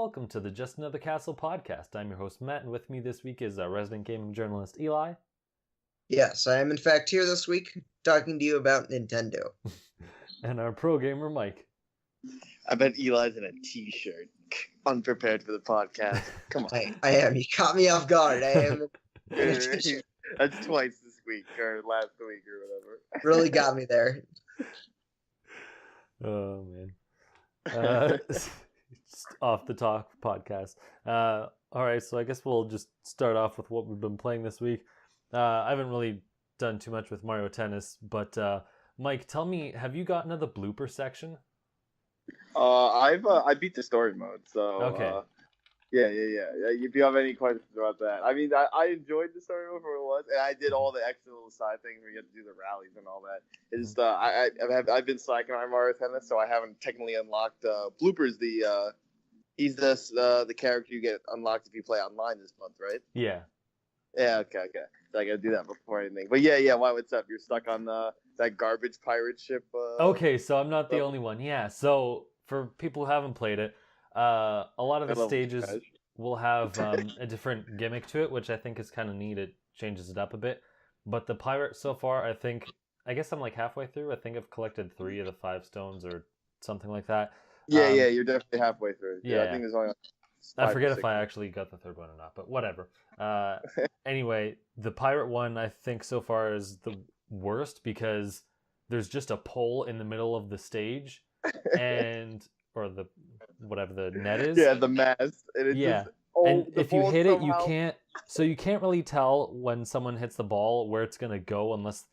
welcome to the Just Another Castle podcast. I'm your host, Matt, and with me this week is our resident gaming journalist, Eli. Yes, I am in fact here this week talking to you about Nintendo. And our pro gamer, Mike. I bet Eli's in a t-shirt, unprepared for the podcast. Come on. I am. You caught me off guard. I am in a t-shirt. That's twice this week, or last week, or whatever. Really got me there. Oh, man. Just off the talk podcast. All right, so I guess we'll just start off with what we've been playing this week. I haven't really done too much with Mario Tennis, but Mike, tell me, have you gotten to the blooper section? I beat the story mode, so okay. Yeah. If you have any questions about that, I mean, I enjoyed the story mode for what it was, and I did all the extra little side things where you have to do the rallies and all that. It's I've been slacking on Mario Tennis, so I haven't technically unlocked bloopers. He's the character you get unlocked if you play online this month, right? Yeah. Yeah. Okay. So I gotta do that before anything. But yeah. What's up? You're stuck on that garbage pirate ship. Okay, so I'm not the only one. Yeah. So for people who haven't played it, a lot of the stages will have a different gimmick to it, which I think is kind of neat. It changes it up a bit. But the pirate so far, I guess I'm like halfway through. I think I've collected 3 of the 5 stones or something like that. Yeah, you're definitely halfway through. Yeah, I think there's only. I forget if I actually got the 3rd one or not, but whatever. Anyway, the pirate one I think so far is the worst because there's just a pole in the middle of the stage, or the whatever the net is. Yeah, the mast. And if you hit it, you can't really tell when someone hits the ball where it's gonna go unless.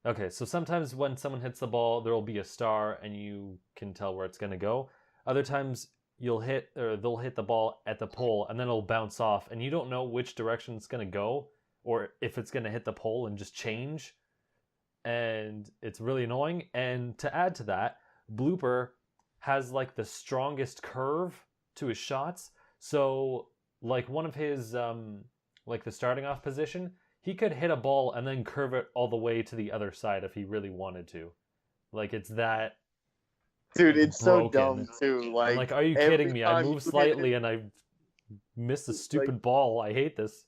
Okay, so sometimes when someone hits the ball, there will be a star, and you can tell where it's gonna go. Other times they'll hit the ball at the pole, and then it'll bounce off, and you don't know which direction it's gonna go, or if it's gonna hit the pole and just change. And it's really annoying. And to add to that, Blooper has like the strongest curve to his shots. So like one of his like the starting off position, he could hit a ball and then curve it all the way to the other side if he really wanted to. Like it's that. Dude, it's broken. So dumb too. Like, are you kidding me? I move slightly and I miss the stupid ball. I hate this.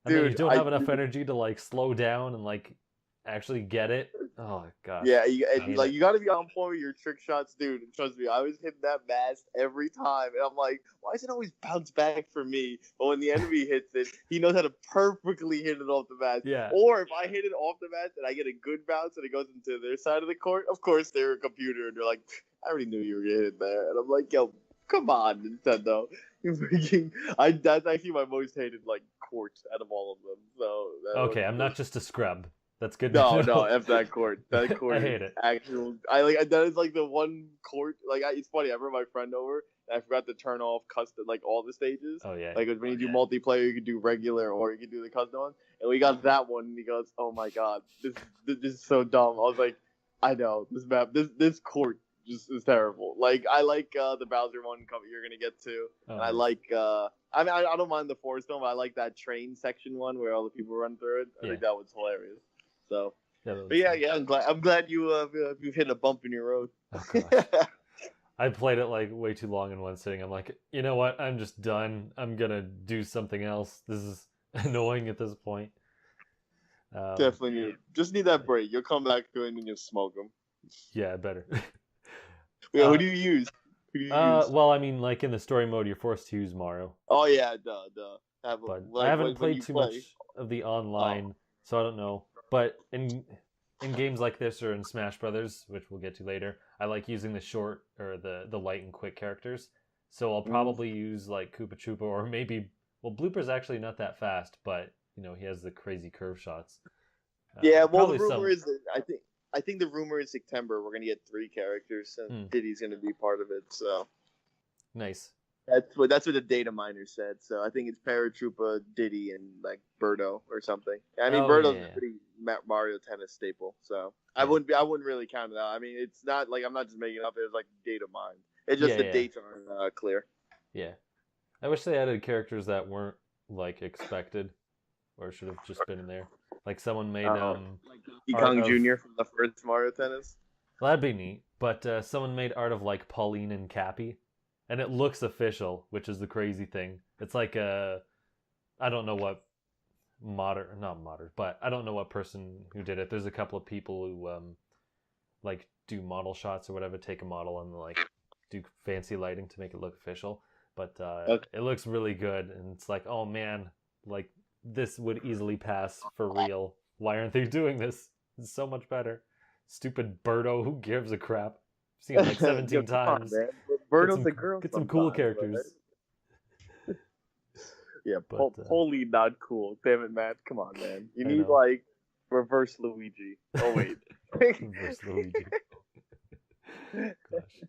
And then you don't have enough energy to like slow down and like actually get it. Oh god. Yeah, you got to be on point with your trick shots, dude. Trust me, I was hitting that mast every time, and I'm like, why does it always bounce back for me? But when the enemy hits it, he knows how to perfectly hit it off the mast. Yeah. Or if I hit it off the mast and I get a good bounce and it goes into their side of the court, of course they're a computer and they're like, I already knew you were gonna hit there, and I'm like, yo, come on, Nintendo. That's actually my most hated like court out of all of them. So okay, I'm not just a scrub. That's good. No, F that court. That court. I hate it. Actual. That is like the one court. Like it's funny. I brought my friend over, and I forgot to turn off custom, like all the stages. Oh yeah. Like when you do multiplayer, you can do regular or you can do the custom one. And we got that one, and he goes, "Oh my god, this is so dumb." I was like, "I know this map. This court just is terrible." Like I like the Bowser one you're gonna get to, and I like. I mean, I don't mind the forest one, but I like that train section one where all the people run through it. I think that one's hilarious. So, but yeah, I'm glad you've hit a bump in your road. Oh, I played it like way too long in one sitting. I'm like, you know what? I'm just done. I'm gonna do something else. This is annoying at this point. Definitely just need that break. You'll come back to it and you'll smoke them. Yeah, better. Yeah, who do you use? Well, I mean, like in the story mode, you're forced to use Mario. Oh yeah, duh. But I haven't played too much of the online, so I don't know. But in games like this or in Smash Brothers, which we'll get to later, I like using the short or the light and quick characters. So I'll probably use like Koopa Troopa or maybe Blooper's actually not that fast, but you know he has the crazy curve shots. Yeah, well the rumor is that I think the rumor is September we're gonna get 3 characters and Diddy's gonna be part of it. So nice. That's what the data miner said. So I think it's Paratroopa, Diddy, and like Birdo or something. I mean, Birdo's a pretty Mario Tennis staple. So I wouldn't really count it out. I mean, it's not like I'm not just making it up. It's like data mined. It's just the dates aren't clear. Yeah, I wish they added characters that weren't like expected, or should have just been in there. Like someone made like Donkey Kong Jr. from the first Mario Tennis. Well, that'd be neat. But someone made art of like Pauline and Cappy. and it looks official, which is the crazy thing. It's like I don't know what but I don't know what person who did it. There's a couple of people who like do model shots or whatever, take a model and like do fancy lighting to make it look official. But it looks really good, and it's like, oh man, like this would easily pass for real. Why aren't they doing this? It's so much better. Stupid Birdo, who gives a crap? I've seen it like 17 times. On, Birdo's a girl. Get some cool characters. Right? Yeah, wholly not cool. Damn it, Matt. Come on, man. You need like reverse Luigi. Oh wait. Reverse Luigi. Gosh.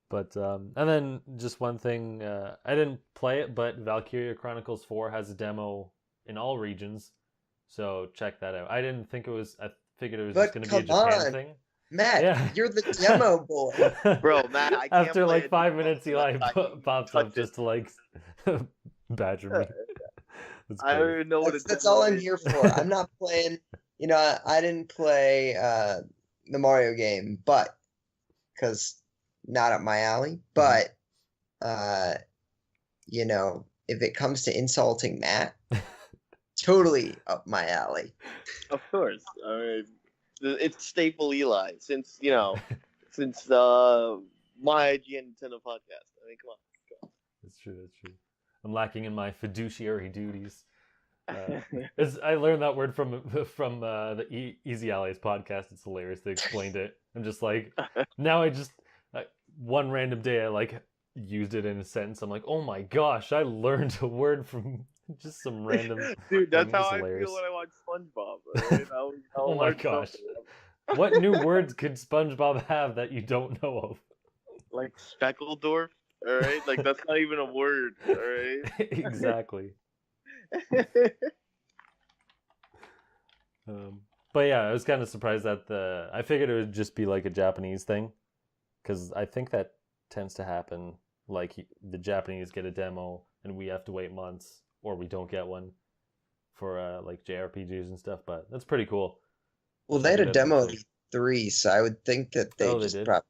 But and then just one thing, I didn't play it, but Valkyria Chronicles 4 has a demo in all regions, so check that out. I didn't think it was. I figured it was just going to be a Japan thing. Matt, you're the demo boy. Bro, Matt, I can't After like 5 minutes, Eli pops up just to like badger me. I don't even know what it's. That's all I'm here for. I'm not playing. You know, I didn't play the Mario game, but because not up my alley. But you know, if it comes to insulting Matt, totally up my alley. Of course, I mean, it's staple Eli since since my IGN Nintendo podcast. I mean, come on. That's true. That's true. I'm lacking in my fiduciary duties. I learned that word from the Easy Allies podcast. It's hilarious. They explained it. I'm just like, now I just one random day I like used it in a sentence. I'm like, oh my gosh, I learned a word from just some random. Dude, that's how I feel when I watch SpongeBob. Right? Oh my gosh, what new words could SpongeBob have that you don't know of? Like Speckledorf. All right, like that's not even a word. All right. Exactly. But yeah, I was kind of surprised that I figured it would just be like a Japanese thing, because I think that tends to happen. Like the Japanese get a demo and we have to wait months, or we don't get one for like JRPGs and stuff. But that's pretty cool. Well, they had a demo of E3, so I would think that they just probably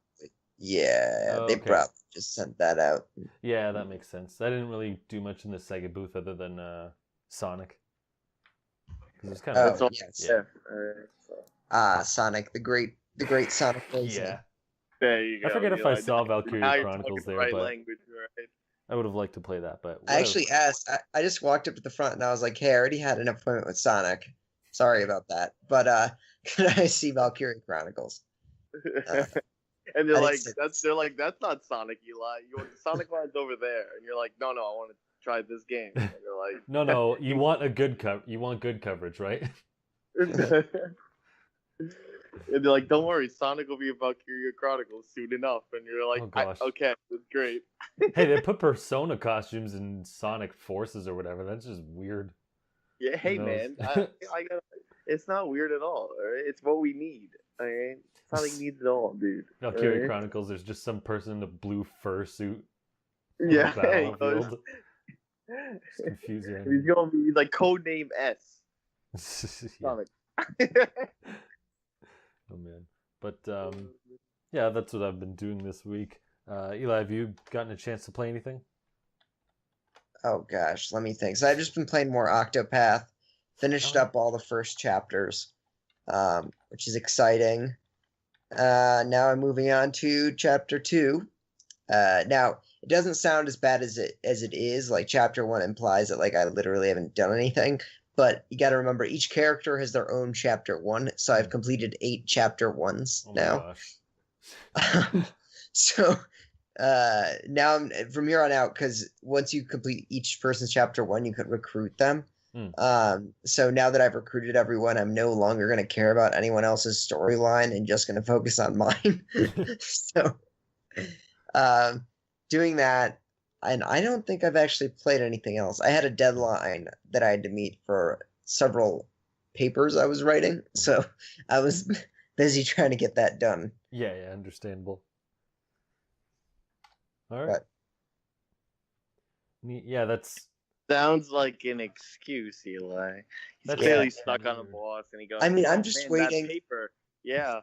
they probably just sent that out. Yeah, that makes sense. I didn't really do much in the Sega booth other than Sonic. It's kind of Sonic, the great Sonic. Yeah. There you go. I forget if I saw Valkyria Chronicles there, but language, right? I would have liked to play that. But I actually asked. I just walked up to the front and I was like, "Hey, I already had an appointment with Sonic. Sorry about that, but could I see Valkyria Chronicles?" And they're like, that's not Sonic, Eli. Sonic line's over there, and you're like, no, I want to try this game. And you're like, no, you want a good good coverage, right? And they're like, don't worry, Sonic will be in Valkyria Chronicles soon enough. And you're like, oh, gosh. Okay, that's great. Hey, they put Persona costumes in Sonic Forces or whatever. That's just weird. Yeah, hey, man. It's not weird at all. Right? It's what we need. All right? Sonic needs it all, dude. Valkyria Chronicles, there's just some person in a blue fursuit. Yeah. It's confusing. He's going to be like codename S. Sonic. Oh man, but yeah, that's what I've been doing this week. Eli, have you gotten a chance to play anything? Oh gosh, let me think. So I've just been playing more Octopath. Finished up all the first chapters, which is exciting. Now I'm moving on to chapter 2. Now it doesn't sound as bad as it is. Like chapter 1 implies that like I literally haven't done anything. But you got to remember, each character has their own chapter 1, so I've completed 8 chapter 1s now. So now from here on out, because once you complete each person's chapter 1, you could recruit them. So now that I've recruited everyone, I'm no longer going to care about anyone else's storyline and just going to focus on mine. So doing that. And I don't think I've actually played anything else. I had a deadline that I had to meet for several papers I was writing, so I was busy trying to get that done. Yeah, understandable. All right. Yeah, that's... Sounds like an excuse, Eli. He's clearly stuck on a boss, and he goes, I mean, I'm just waiting. That paper. Yeah.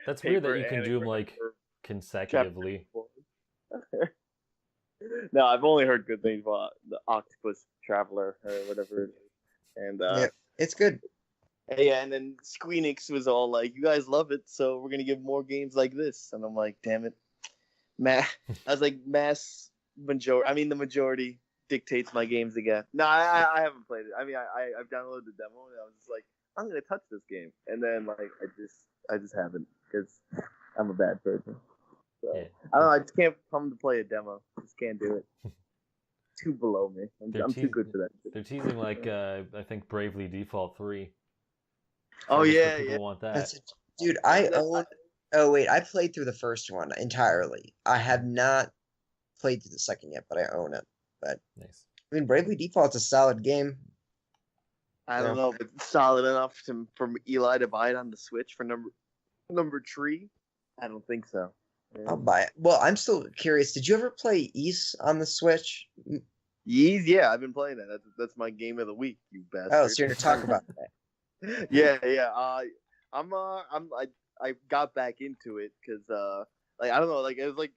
That's weird that you can do them, like, consecutively. No, I've only heard good things about the Octopus Traveler or whatever it is. And Yeah, it's good. yeah, and then Squeenix was all like, "You guys love it, so we're gonna give more games like this." And I'm like, "Damn it, I was like, the majority dictates my games again. No, I haven't played it. I mean, I've downloaded the demo and I was just like, I'm gonna touch this game, and then like I just haven't because I'm a bad person. So Yeah. I don't know. I just can't come to play a demo. Just can't do it. Too below me. I'm too good for that. They're teasing like I think Bravely Default 3. So Oh I guess yeah, people yeah. want that. That's it. Dude, I own. Oh wait, I played through the first one entirely. I have not played through the second yet, but I own it. But Nice. I mean, Bravely Default's a solid game. I don't know, but solid enough for Eli to buy it on the Switch for number 3. I don't think so. Yeah. I'll buy it. Well, I'm still curious. Did you ever play Ys on the Switch? Yeez, yeah, I've been playing that. That's my game of the week, you bastard. Oh, so you're gonna talk about that? Yeah. I got back into it because like I don't know, like it was like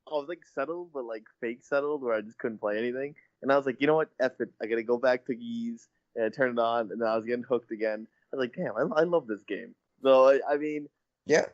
I was like settled, but like fake settled, where I just couldn't play anything. And I was like, you know what, F it, I gotta go back to Yeez. And I turned it on, and then I was getting hooked again. I was like, damn, I love this game. So I mean, Yeah.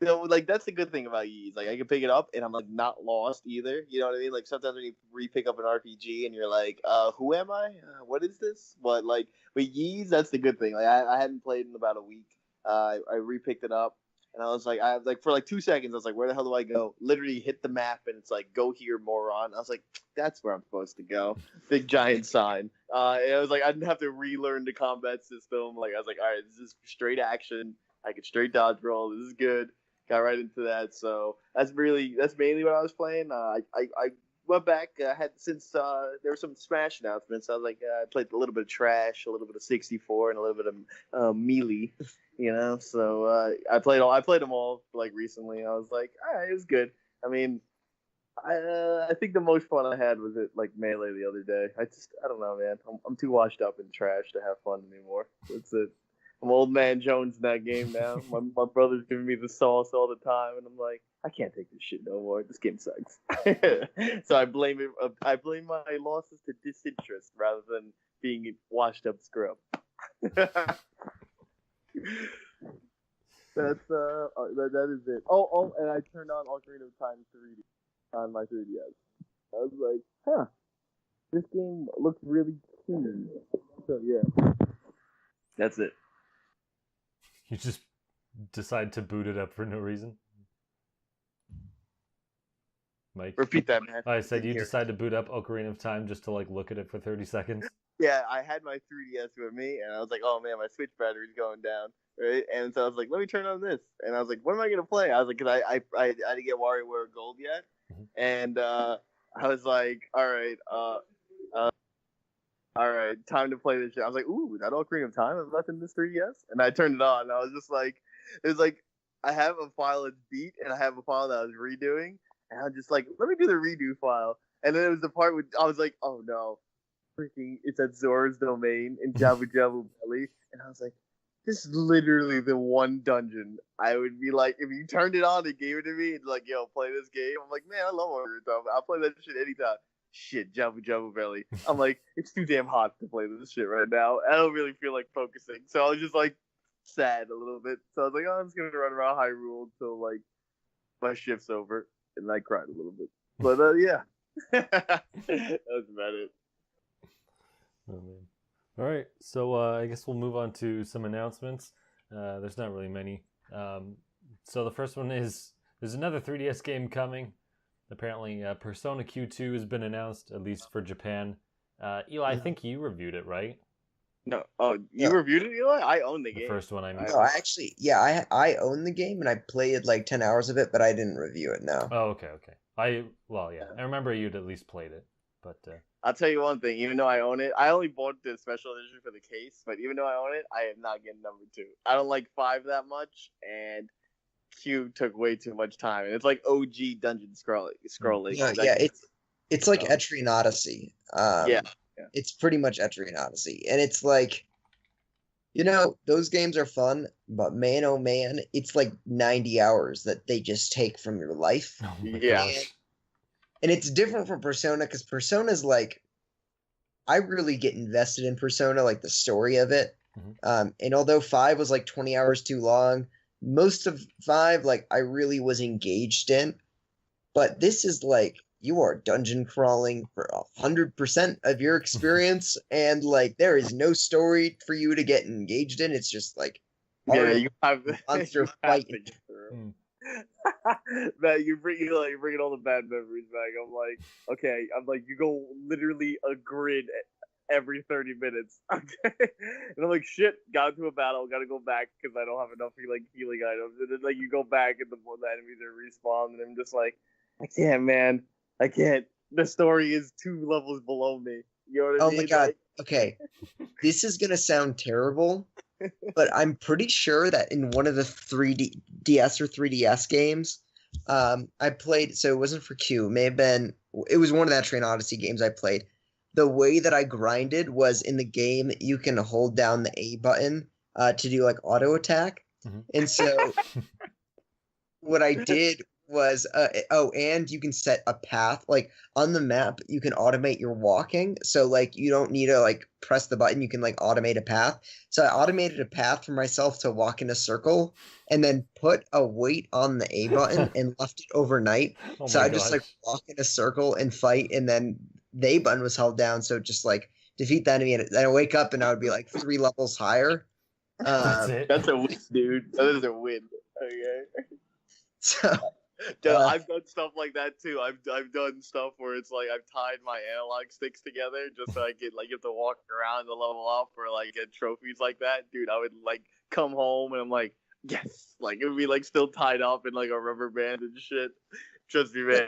you know, like that's the good thing about Yeez. Like I can pick it up and I'm like not lost either. You know what I mean? Like sometimes when you re-pick up an RPG and you're like, who am I? What is this? But like with Yeez, that's the good thing. Like I hadn't played in about a week. I re-picked it up and I was like for like 2 seconds I was like, where the hell do I go? Literally hit the map and it's like, go here, moron. I was like, that's where I'm supposed to go. Big giant sign. And I was like, I didn't have to relearn the combat system. Like I was like, all right, this is straight action. I can straight dodge roll. This is good. Got right into that. So that's mainly what I was playing. I went back. Since there were some Smash announcements. I was like, I played a little bit of Trash, a little bit of 64, and a little bit of Melee. You know, so I played them all like recently. I was like, all right, it was good. I mean, I think the most fun I had was at like Melee the other day. I don't know, man. I'm too washed up in Trash to have fun anymore. That's it. I'm old man Jones in that game now. My brother's giving me the sauce all the time, and I'm like, I can't take this shit no more. This game sucks. So I blame it. I blame my losses to disinterest rather than being washed up scrub. That is it. Oh, and I turned on Ocarina of Time 3D on my 3DS. I was like, huh, this game looks really cool. So yeah, that's it. You just decide to boot it up for no reason? Mike? Repeat that, man. I said you decide to boot up Ocarina of Time just to like look at it for 30 seconds? Yeah, I had my 3DS with me, and I was like, oh man, my Switch battery's going down, right? And so I was like, let me turn on this. And I was like, what am I going to play? I was like, because I didn't get WarioWare Gold yet. Mm-hmm. And I was like, all right, time to play this shit. I was like, ooh, that Ocarina of Time is left in this 3DS? And I turned it on, and I was just like, it was like, I have a file that's beat, and I have a file that I was redoing, and I was just like, let me do the redo file. And then it was the part where I was like, oh no, freaking, it's at Zora's Domain in Jabu Jabu Belly. And I was like, this is literally the one dungeon I would be like, if you turned it on and gave it to me, it's like, yo, play this game. I'm like, man, I love Ocarina of Time. I'll play that shit anytime. Shit, Jabu Jabu Belly. I'm like, it's too damn hot to play this shit right now. I don't really feel like focusing. So I was just like sad a little bit. So I was like, oh, I'm just gonna run around Hyrule until like my shift's over. And I cried a little bit. But yeah. That was about it. Oh, man. All right, so I guess we'll move on to some announcements. There's not really many. So the first one is there's another 3DS game coming. Apparently, Persona Q2 has been announced, at least for Japan. Eli, I think you reviewed it, right? No. Oh, you reviewed it, Eli? I own the game. The first one, I mean. No, I own the game, and I played like 10 hours of it, but I didn't review it, no. Oh, okay. I remember you'd at least played it, but... I'll tell you one thing, even though I own it, I only bought the special edition for the case, but even though I own it, I am not getting number 2. I don't like 5 that much, and Q took way too much time. And it's like OG dungeon scrolling. Yeah, it's like Etrian Odyssey. Yeah. It's pretty much Etrian Odyssey. And it's like, you know, those games are fun, but man, oh man, it's like 90 hours that they just take from your life. Yeah. and it's different from Persona because Persona's like I really get invested in Persona, like the story of it. And although 5 was like 20 hours too long, most of 5 like I really was engaged in. But this is like you are dungeon crawling for 100% of your experience, and like there is no story for you to get engaged in. It's just like you have monster you have fight. to get through. Man, you're bringing all the bad memories back. I'm like, okay, you go literally a grid every 30 minutes. Okay, and I'm like, shit, got into a battle, gotta go back because I don't have enough healing items. And then you go back and the enemies are respawned, and I'm just like, I can't, man, I can't. The story is 2 levels below me. You know what I mean? Oh my god. Okay, this is gonna sound terrible, but I'm pretty sure that in one of the 3DS or 3DS games, I played. So it wasn't for Q. It may have been. It was one of the Etrian Odyssey games I played. The way that I grinded was in the game. You can hold down the A button to do like auto attack, and so what I did was and you can set a path like on the map. You can automate your walking, so like you don't need to like press the button. You can like automate a path. So I automated a path for myself to walk in a circle, and then put a weight on the A button and left it overnight. So I just like walk in a circle and fight, and then the A button was held down, so just like defeat the enemy, and then I wake up and I would be like 3 levels higher. That's it. That's a win, dude. That is a win. Okay. So I've done stuff like that too. I've done stuff where it's like I've tied my analog sticks together just so I get like you have to walk around to level up or like get trophies like that. Dude, I would like come home and I'm like, yes, like it would be like still tied up in like a rubber band and shit. Trust me, man.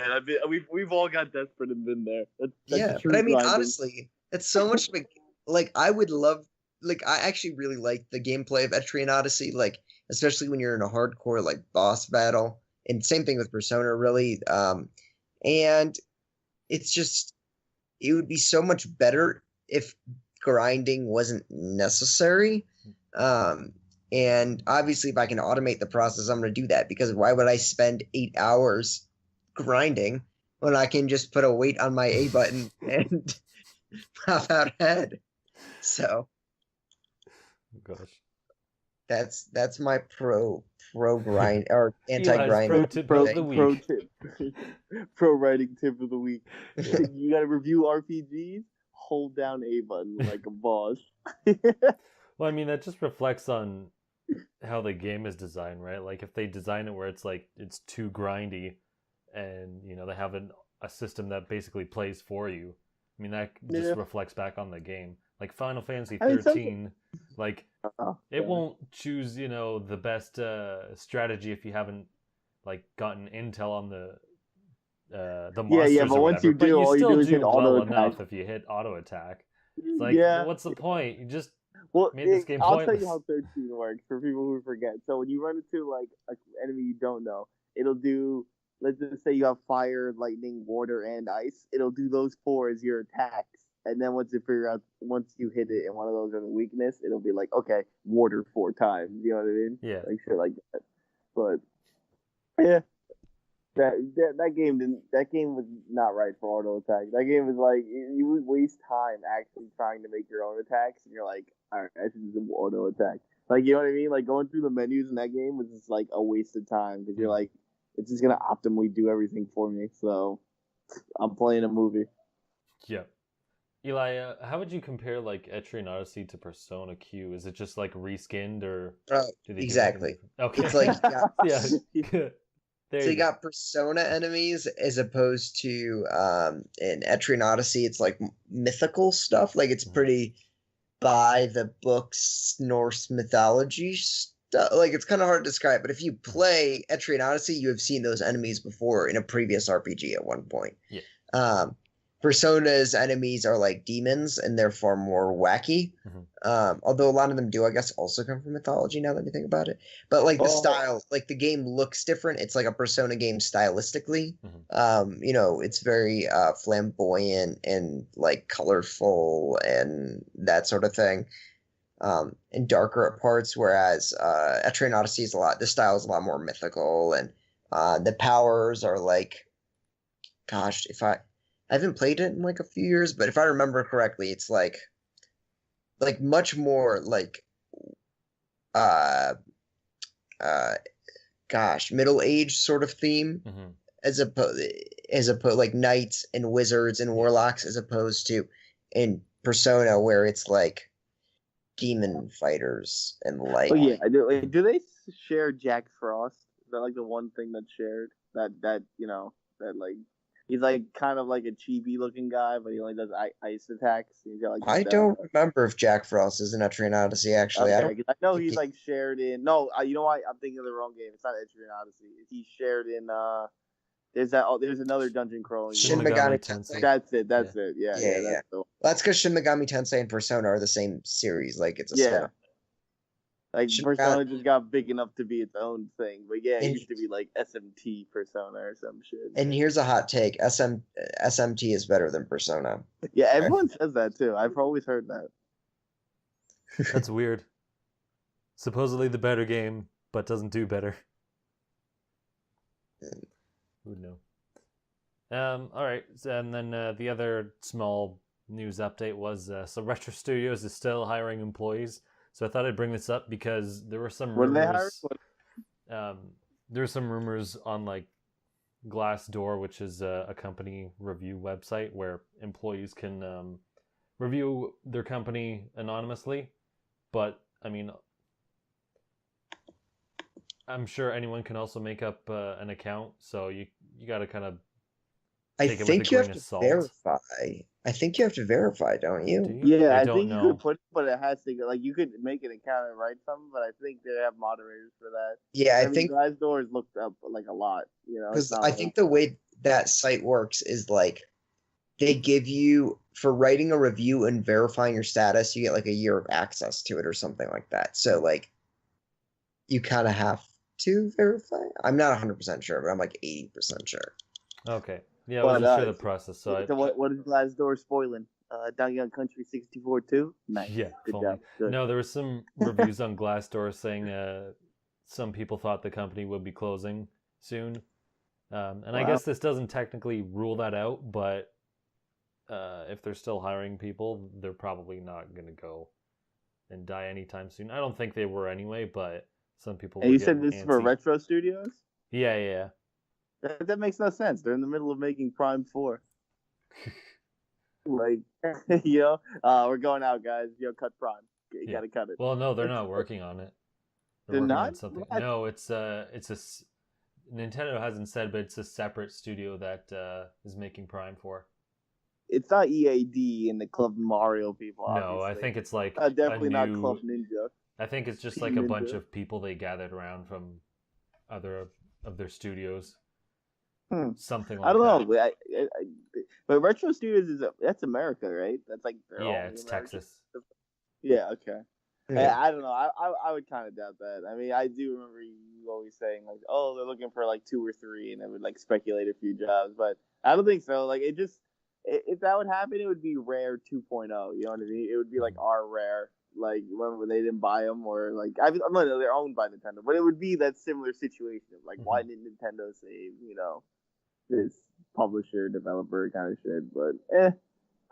We've all got desperate and been there. That's but I mean, grinding. honestly, it's so much like I would love. Like I actually really like the gameplay of Etrian Odyssey, like especially when you're in a hardcore like boss battle. And same thing with Persona, really. And it's just it would be so much better if grinding wasn't necessary. And obviously, if I can automate the process, I'm going to do that because why would I spend 8 hours grinding when I can just put a weight on my A button and pop out ahead? So. Gosh, that's my pro grind or anti grind. Pro tip, pro writing tip of the week. You gotta review RPGs. Hold down A button like a boss. Well, I mean that just reflects on how the game is designed, right? Like if they design it where it's like it's too grindy, and they have a system that basically plays for you. I mean that just reflects back on the game. Like Final Fantasy 13, like it won't choose, the best strategy if you haven't like gotten intel on the monsters. Yeah, but once you do, all you do is hit auto attack. Enough if you hit auto attack. It's like, what's the point? You just made this game I'll pointless. tell you how 13 works for people who forget. So when you run into like an enemy you don't know, it'll do. Let's just say you have fire, lightning, water, and ice. It'll do those 4 as your attacks. And then once you hit it and one of those are the weakness, it'll be like, okay, water 4 times. You know what I mean? Yeah. Like shit like that. But yeah, that game was not right for auto attack. That game was like you would waste time actually trying to make your own attacks, and you're like, all right, I should just auto attack. Like you know what I mean? Like going through the menus in that game was just like a waste of time because you're like, it's just gonna optimally do everything for me. So I'm playing a movie. Yeah. Eli, how would you compare like Etrian Odyssey to Persona Q? Is it just like reskinned or? Exactly. Okay. It's like So you got Persona enemies as opposed to in Etrian Odyssey, it's like mythical stuff. Like it's pretty by the books Norse mythology stuff. Like it's kind of hard to describe, but if you play Etrian Odyssey, you have seen those enemies before in a previous RPG at one point. Yeah. Persona's enemies are like demons, and they're far more wacky. Although a lot of them do, I guess, also come from mythology. Now that I think about it, but like the style, like the game looks different. It's like a Persona game stylistically. It's very flamboyant and like colorful and that sort of thing. And darker at parts, whereas Etrian Odyssey is the style is a lot more mythical, and the powers are like gosh, if I haven't played it in like a few years, but if I remember correctly, it's like much more like uh uh gosh, middle age sort of theme Mm-hmm. as opposed like knights and wizards and warlocks as opposed to in Persona where it's like demon fighters and like Oh yeah, I do. Like, do they share Jack Frost? Is that like the one thing that's shared? That that like he's like kind of like a chibi looking guy, but he only does ice attacks. He's got like I don't remember if Jack Frost is in Etrian Odyssey actually. I okay, don't 'cause I know think he's like shared in. No, you know what? I'm thinking of the wrong game. It's not Etrian Odyssey. He's shared in. There's that. Oh, there's another dungeon crawling Shin Shin game. Megami Megami Tensei. Tensei. That's it. Yeah. That's it. Yeah, Yeah, yeah. yeah. That's the one. That's because Shin Megami Tensei and Persona are the same series. Like it's a Yeah. spin-off. Like Shin Persona Megami, just got big enough to be its own thing. But yeah, it and, used to be like SMT Persona or some shit. and here's a hot take: SMT is better than Persona. Yeah, everyone says that too. I've always heard that. That's weird. Supposedly the better game, but doesn't do better. Who'd know? All right, and then the other small news update was so Retro Studios is still hiring employees. So I thought I'd bring this up because there were some What did they hire? rumors. There were some rumors on like Glassdoor, which is a company review website where employees can review their company anonymously. But I mean, I'm sure anyone can also make up an account, so you got to kind of I take it with a think you have grain of to salt. verify. I think you have to verify, don't you? Do you? Yeah, I don't think you know. could put it, but it has to go. Like you could make an account and write something, but I think they have moderators for that. Yeah, I mean, think Glassdoor is looked up like a lot. You know, it's because not I like- think the way that site works is like they give you for writing a review and verifying your status, you get like a year of access to it or something like that. So like you kind of have to verify. I'm not 100% sure, but I'm like 80% sure. Okay. Yeah, I But, wasn't sure the process. So what is Glassdoor spoiling? Donkey Kong Country 64 too? Nice. yeah, Good if only. job. Good. No, there were some reviews on Glassdoor saying some people thought the company would be closing soon. And I Wow. guess this doesn't technically rule that out, but if they're still hiring people, they're probably not going to go and die anytime soon. I don't think they were anyway, but some people. And were you said getting this is for antsy. Retro Studios? Yeah. That makes no sense. They're in the middle of making Prime 4. Like, we're going out, guys. Cut Prime. You gotta cut it. Well, no, they're not working on it. They're working not? on something. What? No, Nintendo hasn't said, but it's a separate studio that is making Prime 4. It's not EAD and the Club Mario people. No, Obviously. I think it's like definitely a not new, Club Ninja. I think it's just Team like a Ninja. bunch of people they gathered around from other of their studios. Something like that. I don't know, but Retro Studios that's America, right? That's like yeah, it's Texas. Yeah, okay. Yeah. I don't know. I would kind of doubt that. I mean, I do remember you always saying like, oh, they're looking for like 2 or 3, and it would like speculate a few jobs, but I don't think so. Like, if that would happen, it would be Rare 2.0. You know what I mean? It would be like our Rare, like when they didn't buy them, or like I'm not they're owned by Nintendo, but it would be that similar situation of like, why didn't Nintendo save this publisher developer kind of shit? But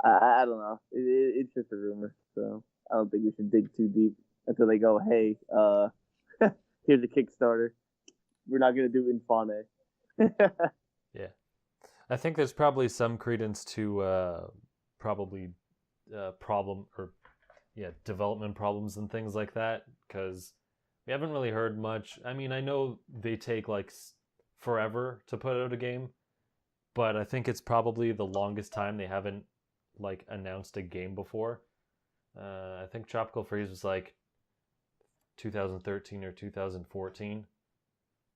I don't know. It's just a rumor, so I don't think we should dig too deep until they go, hey, here's a Kickstarter. We're not gonna do Infane. Yeah, I think there's probably some credence to development problems and things like that, because we haven't really heard much. I mean, I know they take like forever to put out a game, but I think it's probably the longest time they haven't like announced a game before. I think Tropical Freeze was like 2013 or 2014,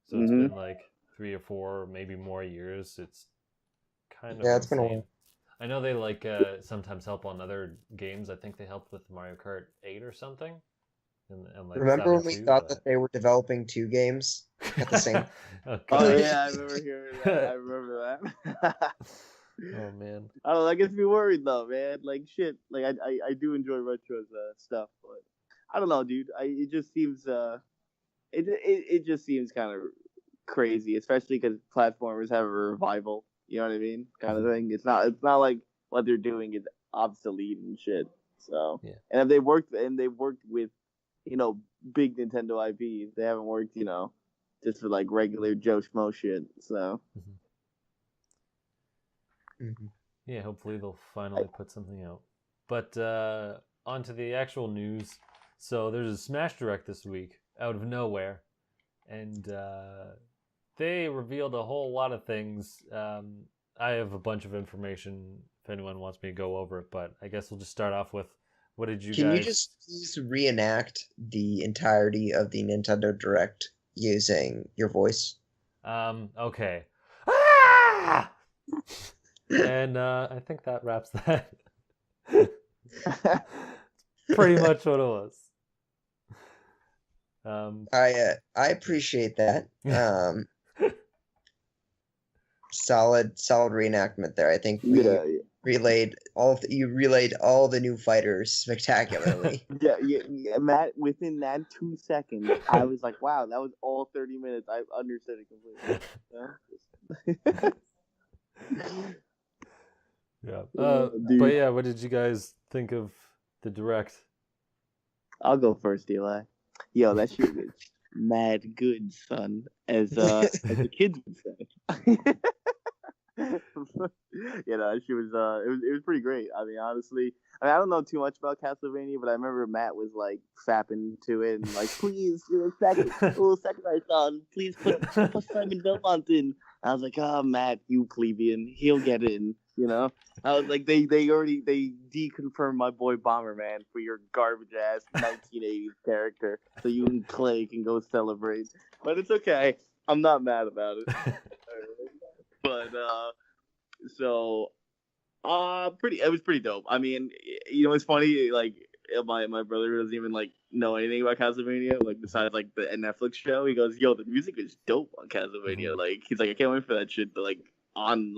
so it's been like 3 or 4, maybe more years. It's kind of It's insane. been a while. I know they like sometimes help on other games. I think they helped with Mario Kart 8 or something. And like Remember when we 7 thought too, that they were developing 2 games at the same? Oh, Oh God. yeah, I remember hearing that. I remember that. Oh man. I don't know. That gets me worried though, man. Like shit. Like I do enjoy Retro's stuff, but I don't know, dude. It just seems it just seems kind of crazy, especially because platformers have a revival. You know what I mean? Kind of thing. It's not like what they're doing is obsolete and shit. So Yeah. and if they've worked with, big Nintendo IPs. They haven't worked, just for like regular Joe Schmo shit. So Yeah, hopefully they'll finally put something out. But on to the actual news. So there's a Smash Direct this week out of nowhere, and they revealed a whole lot of things. I have a bunch of information if anyone wants me to go over it, but I guess we'll just start off with what did you Can guys... you just please reenact the entirety of the Nintendo Direct using your voice? Okay. Ah! And I think that wraps that. Pretty much what it was. I appreciate that. Solid reenactment there. I think we relayed all the new fighters spectacularly. yeah, Matt. Within that 2 seconds, I was like, "Wow, that was all 30 minutes." I understood it completely. Yeah. But yeah, what did you guys think of the Direct? I'll go first, Eli. Yo, that shit was mad good, son, as the kids would say. That shit was it was pretty great. I mean, honestly, I don't know too much about Castlevania, but I remember Matt was like fapping to it and like, please, little Sakurai son, please put Simon Belmont in. I was like, Matt, you plebeian, he'll get in. I was like, they deconfirmed my boy Bomberman for your garbage ass 1980s character, so you and Clay can go celebrate. But it's okay, I'm not mad about it. But it was pretty dope. I mean, it's funny, like my brother doesn't even like know anything about Castlevania, like besides like the Netflix show. He goes, "Yo, the music is dope on Castlevania." Mm-hmm. Like he's like, "I can't wait for that shit to like on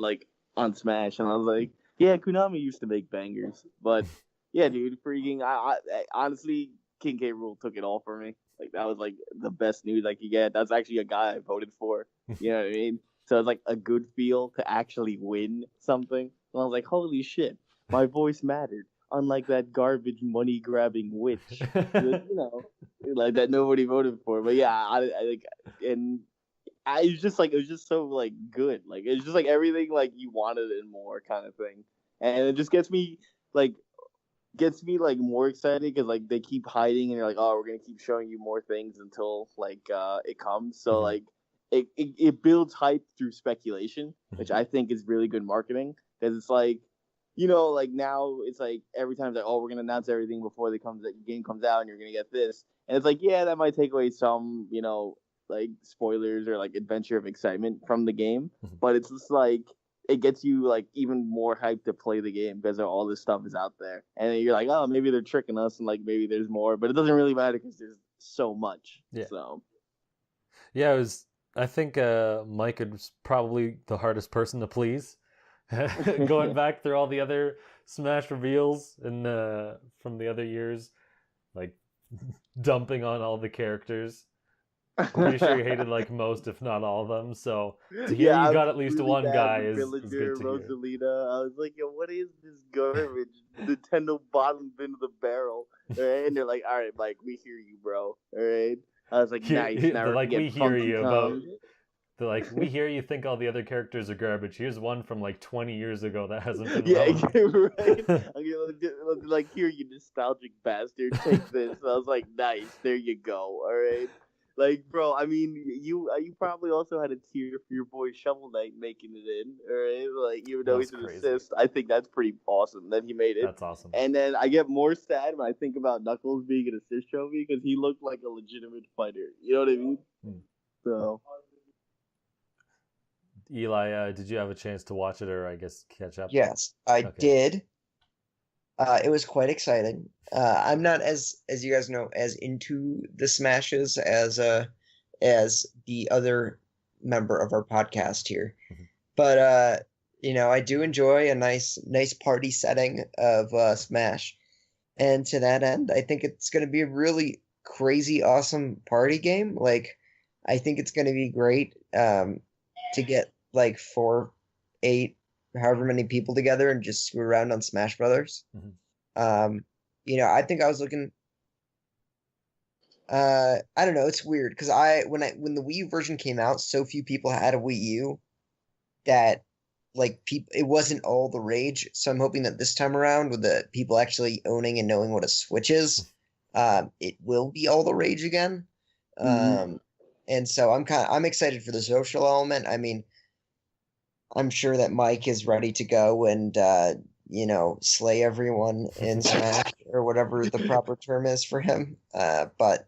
Smash." And I was like, "Yeah, Konami used to make bangers." But yeah, dude, freaking I honestly, King K. Rool took it all for me. Like that was like the best news I could get. That's actually a guy I voted for. You know what I mean? So it's like a good feel to actually win something. And I was like, holy shit, my voice mattered. Unlike that garbage money grabbing witch, like that nobody voted for. But yeah, I like, and it was just so like good. Like it's just like everything like you wanted and more kind of thing. And it just gets me like more excited because like they keep hiding and you're like, oh, we're gonna keep showing you more things until like it comes. So like it builds hype through speculation, which I think is really good marketing because it's like, like now it's like every time it's like, oh, we're gonna announce everything before the game comes out and you're gonna get this, and it's like, yeah, that might take away some like spoilers or like adventure of excitement from the game, but it's just like it gets you like even more hyped to play the game because all this stuff is out there, and then you're like, oh, maybe they're tricking us and like maybe there's more, but it doesn't really matter because there's so much. Yeah. So yeah, it was. I think Mike is probably the hardest person to please. Going back through all the other Smash reveals and from the other years, like dumping on all the characters. I'm pretty sure you hated like most, if not all of them. So to hear you got at least one guy is good to hear. Rosalita. I was like, yo, what is this garbage? Nintendo bottom bin of the barrel. Right? And they're like, all right, Mike, we hear you, bro. All right. I was like, nice. Now like, we hear you about. They're like, we hear you think all the other characters are garbage. Here's one from like 20 years ago that hasn't been right. I'm gonna like, here, you nostalgic bastard. Take this. And I was like, nice. There you go. All right. Like, bro, I mean, you probably also had a tear for your boy Shovel Knight making it in, all right? Like, even though he's an assist, I think that's pretty awesome that he made it. That's awesome. And then I get more sad when I think about Knuckles being an assist trophy because he looked like a legitimate fighter. You know what I mean? So, Eli, did you have a chance to watch it or I guess catch up? Yes, I did. It was quite exciting. I'm not as you guys know as into the Smashes as the other member of our podcast here, but I do enjoy a nice party setting of Smash, and to that end, I think it's going to be a really crazy awesome party game. Like, I think it's going to be great to get like 4 8, however many people together and just screw around on Smash Brothers. Mhm. I think I was looking. I don't know. It's weird because when the Wii U version came out, so few people had a Wii U that it wasn't all the rage. So I'm hoping that this time around, with the people actually owning and knowing what a Switch is, it will be all the rage again. And so I'm excited for the social element. I mean, I'm sure that Mike is ready to go and slay everyone in Smash or whatever the proper term is for him. But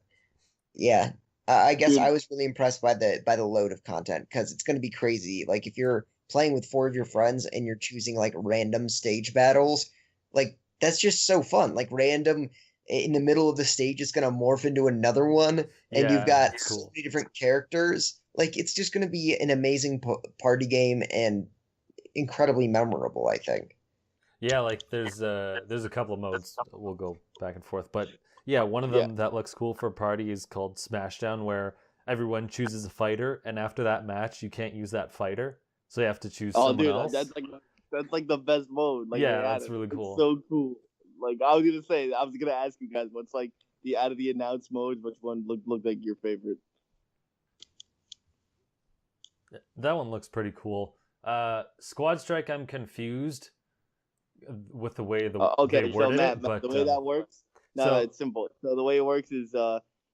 yeah, I guess I was really impressed by the load of content because it's going to be crazy. Like if you're playing with 4 of your friends and you're choosing like random stage battles, like that's just so fun. Like random in the middle of the stage is going to morph into another one, and you've Yeah, got it's so cool. many different characters. Like it's just going to be an amazing party game and incredibly memorable, I think. Yeah, like there's a couple of modes. We'll go back and forth, but yeah, one of Yeah. them that looks cool for a party is called Smashdown, where everyone chooses a fighter, and after that match, you can't use that fighter, so you have to choose Oh, someone dude, else. that's like the best mode. Like they Yeah, that's added. really It's cool. so cool. Like I was gonna ask you guys, what's like the out of the announced modes, which one looked like your favorite? That one looks pretty cool. Squad Strike, I'm confused with the way they Okay, so worded it, Matt, the but way that works, no, so it's simple. So the way it works is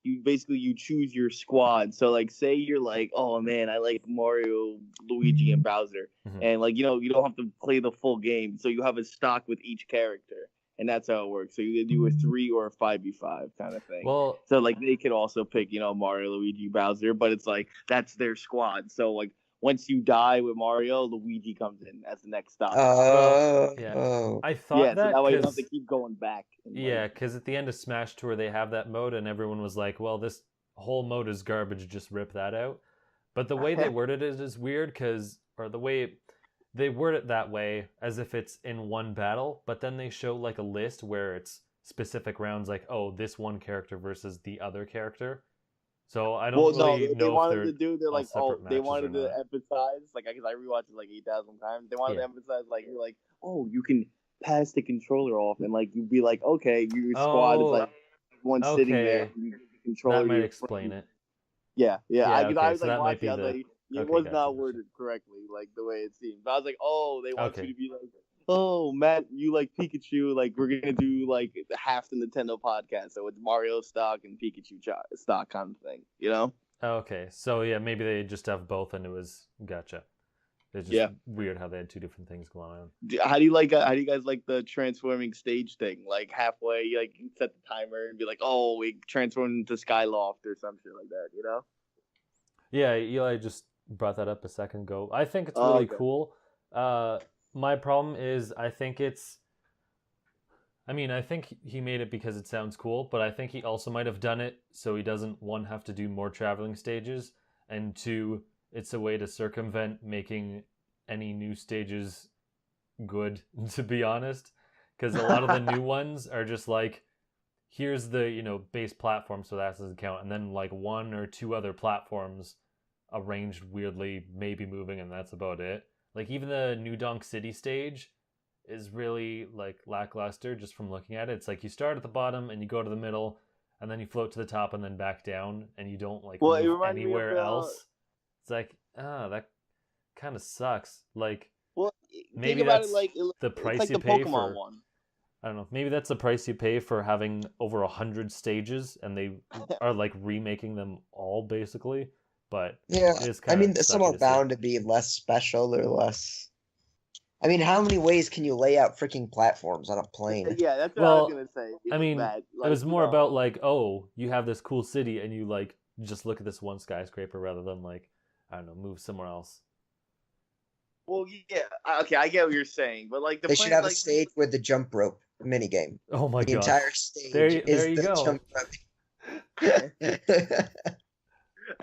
you choose your squad. So like say you're like, oh man, I like Mario, Luigi, and Bowser, mhm. and like you don't have to play the full game. So you have a stock with each character, and that's how it works. So you either do a 3 or a 5v5 kind of thing. Well, So like they could also pick Mario, Luigi, Bowser, but it's like that's their squad. So like once you die with Mario, Luigi comes in as the next stop. well, yeah. Oh, I thought Yeah, so that that way you don't have to because keep going back and like. yeah, because at the end of Smash Tour they have that mode, and everyone was like, "Well, this whole mode is garbage. Just rip that out." But the way they worded it is weird, or the way they word it that way, as if it's in one battle, but then they show like a list where it's specific rounds, like, oh, this one character versus the other character. So I don't Well, no, really they know if wanted to they're do. They're all like, oh, separate they matches or wanted to not. emphasize, like, because I rewatched it like 8,000 times. They wanted to Yeah. emphasize, like, you're like, oh, you can pass the controller off, and like you'd be like, okay, your squad is Oh, like one sitting there, okay. and you give the That controller to might your explain friend. it. Yeah, yeah. Yeah, I okay. was So like that might watching. be I was the. like, it Okay, was gotcha, not gotcha. worded correctly, like the way it seemed. But I was like, oh, they want you Okay. to be like, oh, Matt, you like Pikachu. Like we're gonna do like half the Nintendo podcast, so it's Mario stock and Pikachu stock kind of thing, you know? Okay. So yeah, maybe they just have both, and it was gotcha. It's just Yeah. weird how they had two different things going on. How do you like? How do you guys like the transforming stage thing? Like halfway, you like set the timer and be like, "Oh, we transform into Skyloft or some shit like that," you know? Yeah, Eli just brought that up a second ago. I think it's Oh, really okay. cool. My problem is I think it's. I mean, I think he made it because it sounds cool, but I think he also might have done it so he doesn't, one, have to do more traveling stages, and two, it's a way to circumvent making any new stages good, to be honest. Because a lot of the new ones are just like, here's the, base platform, so that doesn't count, and then like one or two other platforms arranged weirdly, maybe moving, and that's about it. Like even the New Donk City stage is really like lackluster just from looking at it. It's like you start at the bottom and you go to the middle and then you float to the top and then back down and you don't like Well, it move reminded me of anywhere else. It's like, that kind of sucks. Like well, think maybe about it that's like the it's price like you the pay Pokemon for, one. I don't know, maybe that's the price you pay for having over 100 stages and they are like remaking them all basically, but yeah. it is I kind mean, of some sucky are to see. bound to be less special or less. I mean, how many ways can you lay out freaking platforms on a plane? Yeah, that's what I was Well, gonna say. I mean, That it like was more about like, oh, you have this cool city and you like just look at this one skyscraper rather than like, I don't know, move somewhere else. Well, yeah, okay, I get what you're saying, but like the They should plan, have a like stage with the jump rope minigame. Oh my The god. entire stage There is you the go. jump rope.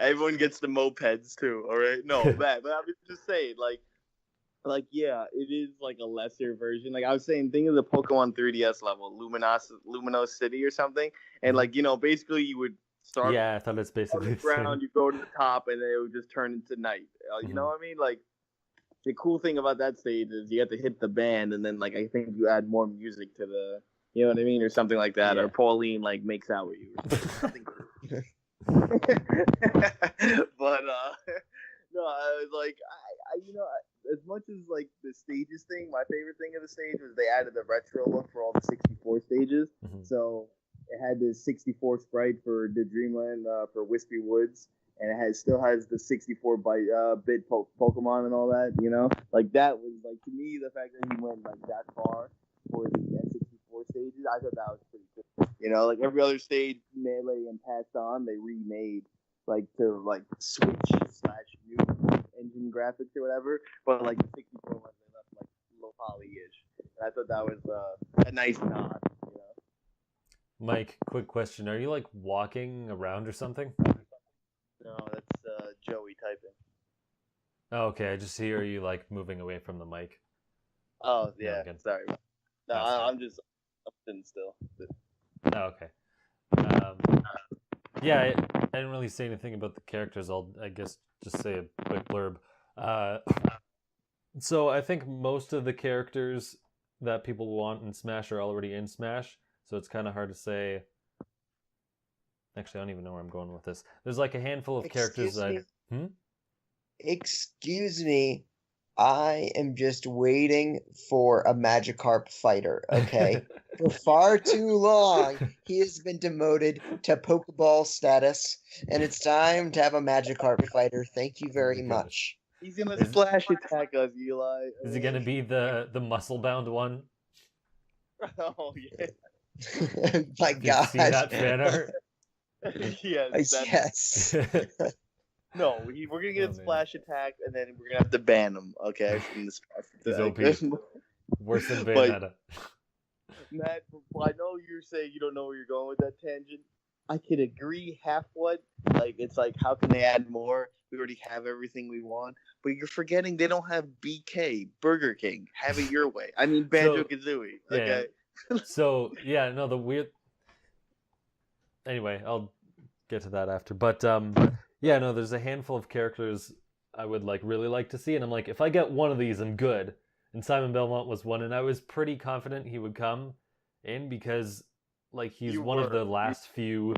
everyone gets the mopeds too. All right, no, but I was just saying, like yeah, it is like a lesser version. Like I was saying, think of the Pokemon 3DS level, Luminos City or something, and like basically you would start Yeah, I thought it's on basically the the same. ground, you go to the top, and then it would just turn into night. You know what I mean? Like the cool thing about that stage is you have to hit the band, and then like I think you add more music to the, you know what I mean, or something like that, or Pauline like makes out with you, or something. But no, I was like, as much as like the stages thing, my favorite thing of the stage was they added the retro look for all the 64 stages. Mhm. So it had the 64 sprite for the Dreamland for Wispy Woods, and it still has the 64 bit Pokemon and all that. You know, like that was like, to me, the fact that he went like that far for the N64 stages, I thought that was pretty cool. You know, like every other stage, Melee and Passed On, they remade like to like Switch / new engine graphics or whatever, but like the 64 ones, they left like low poly-ish. And I thought that was a nice nod, you know. Mike, quick question: are you like walking around or something? No, that's Joey typing. Oh, okay, I just hear you like moving away from the mic. Oh yeah, no, sorry. No, I'm sitting still. Oh, okay. Yeah, I didn't really say anything about the characters. I guess just say a quick blurb. So I think most of the characters that people want in Smash are already in Smash, so it's kind of hard to say. Actually, I don't even know where I'm going with this. There's like a handful of characters that. Excuse me. I am just waiting for a Magikarp fighter, okay? For far too long, he has been demoted to Pokeball status, and it's time to have a Magikarp fighter. Thank you very much. He's gonna splash attack us, Eli. Is he gonna be the muscle-bound one? Oh, yeah. My God. You see that fan art? Yes. No, we're gonna get a splash attack, and then we're gonna have to ban him. Okay, from the splash attack. Worse than Bayonetta. Matt, I know you're saying you don't know where you're going with that tangent. I could agree half what. Like, it's like, how can they add more? We already have everything we want. But you're forgetting they don't have BK, Burger King. Have it your way. I mean, Banjo-Kazooie. Okay? Yeah. So, yeah, no, the weird... Anyway, I'll get to that after. But, yeah, no, there's a handful of characters I would really like to see, and I'm like, if I get one of these, I'm good. And Simon Belmont was one, and I was pretty confident he would come in because he's one of the last few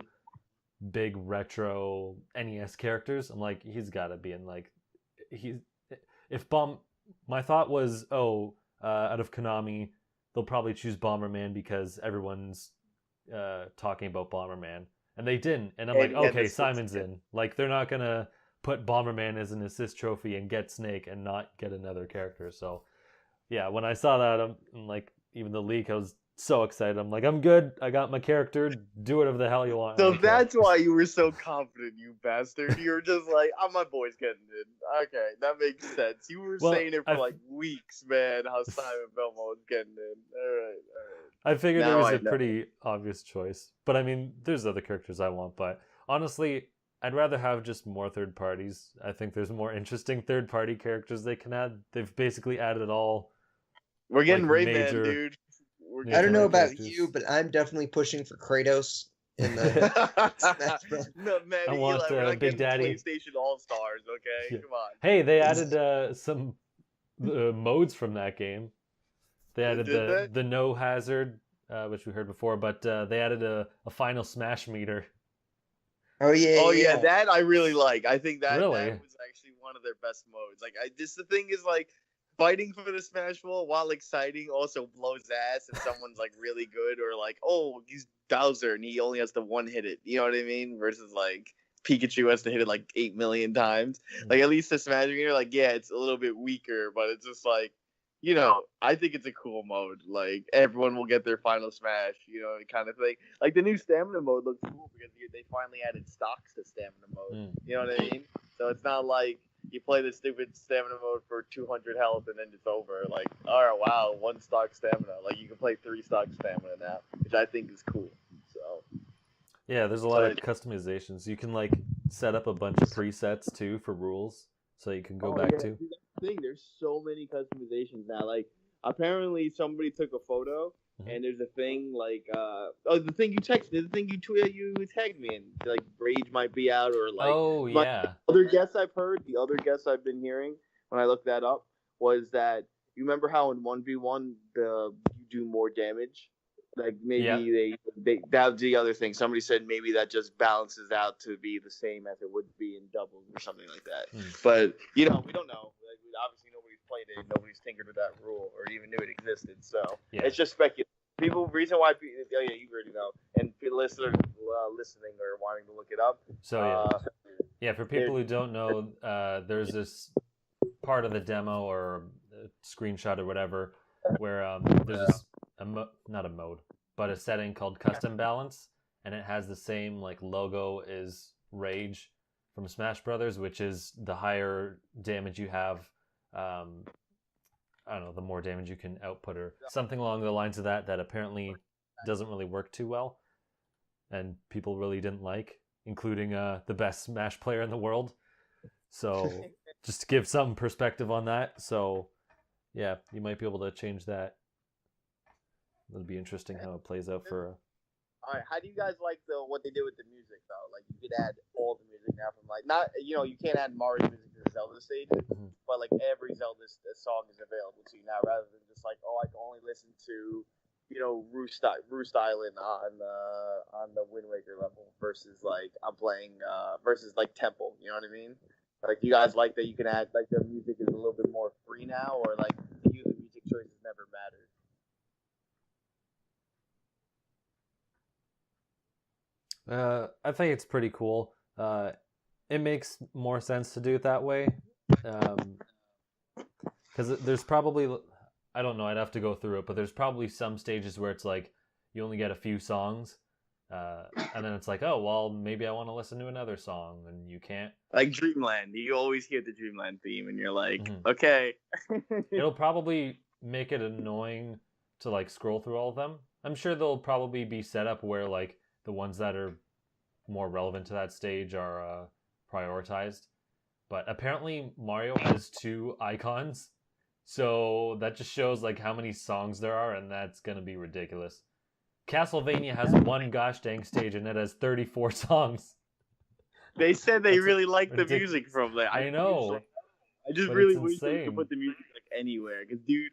big retro NES characters. I'm like, he's got to be in my thought was, out of Konami, they'll probably choose Bomberman because everyone's talking about Bomberman. And they didn't. And I'm like, okay, Simon's in. They're not going to put Bomberman as an assist trophy and get Snake and not get another character. So, yeah, when I saw that, I'm like, even the leak, I was so excited. I'm like, I'm good. I got my character. Do whatever the hell you want. So that's why you were so confident, you bastard. You were just like, my boy's getting in. Okay, that makes sense. You were saying it for weeks, man, how Simon Belmont was getting in. All right. I figured it was a pretty obvious choice. But I mean, there's other characters I want. But honestly, I'd rather have just more third parties. I think there's more interesting third party characters they can add. They've basically added all. We're getting Rayman, dude. I don't know about you, but I'm definitely pushing for Kratos in the Smash Bros. No, man, I want Big Daddy. PlayStation All Stars, okay? Yeah. Come on. Hey, they added some modes from that game. They added the no hazard, which we heard before, but they added a final smash meter. Oh yeah. That I really like. I think that was actually one of their best modes. The thing is fighting for the Smash Ball, while exciting, also blows ass if someone's really good, or he's Bowser and he only has to one hit it. You know what I mean? Versus Pikachu has to hit it 8 million times. At least the Smash meter, it's a little bit weaker, but it's just I think it's a cool mode. Everyone will get their final smash, kind of thing. The new stamina mode looks cool because they finally added stocks to stamina mode. You know what I mean? So it's not you play the stupid stamina mode for 200 health and then it's over. All right, wow, 1 stock stamina. You can play 3 stock stamina now, which I think is cool. So yeah, there's a lot of customizations. You can set up a bunch of presets too for rules, so you can go back to. There's so many customizations now. Apparently somebody took a photo and there's a thing the thing you texted, the thing you tagged me in, Rage might be out, or yeah. Other guests I've heard, the other guests I've been hearing when I looked that up was that you remember how in 1v1 you do more damage? Like maybe that was the other thing. Somebody said maybe that just balances out to be the same as it would be in doubles or something like that. But we don't know. Like, obviously nobody's played it, nobody's tinkered with that rule or even knew it existed. So it's just speculation. Reason why you already know, and listeners listening or wanting to look it up. So for people who don't know, there's this part of the demo or a screenshot or whatever where there's not a mode, but a setting called custom balance, and it has the same like logo as Rage from Smash Brothers, which is the higher damage you have, I don't know, the more damage you can output or something along the lines of that apparently doesn't really work too well, and people really didn't like, including the best Smash player in the world. So just to give some perspective on that. So yeah, you might be able to change that. It'll be interesting how it plays out for. All right, how do you guys like what they did with the music though? Like you could add all the music now from like not you can't add Mario music to the Zelda stages, but like every Zelda song is available to you now, rather than just like I can only listen to Roost Island on the Wind Waker level versus like I'm playing versus like Temple. You know what I mean? Like you guys like that you can add like the music is a little bit more free now, or like the music choices never mattered. I think it's pretty cool. It makes more sense to do it that way, because there's probably, I don't know, I'd have to go through it, but there's probably some stages where it's like you only get a few songs, and then it's like, oh well, maybe I want to listen to another song, and you can't. Like Dreamland, you always hear the Dreamland theme, and you're like, okay. It'll probably make it annoying to like scroll through all of them. I'm sure they'll probably be set up where like the ones that are more relevant to that stage are prioritized. But apparently Mario has 2 icons, so that just shows like how many songs there are, and that's gonna be ridiculous. Castlevania has 1 gosh dang stage, and it has 34 songs. They said they really like the music from there. I know. I just really wish they could put the music like anywhere, because dude,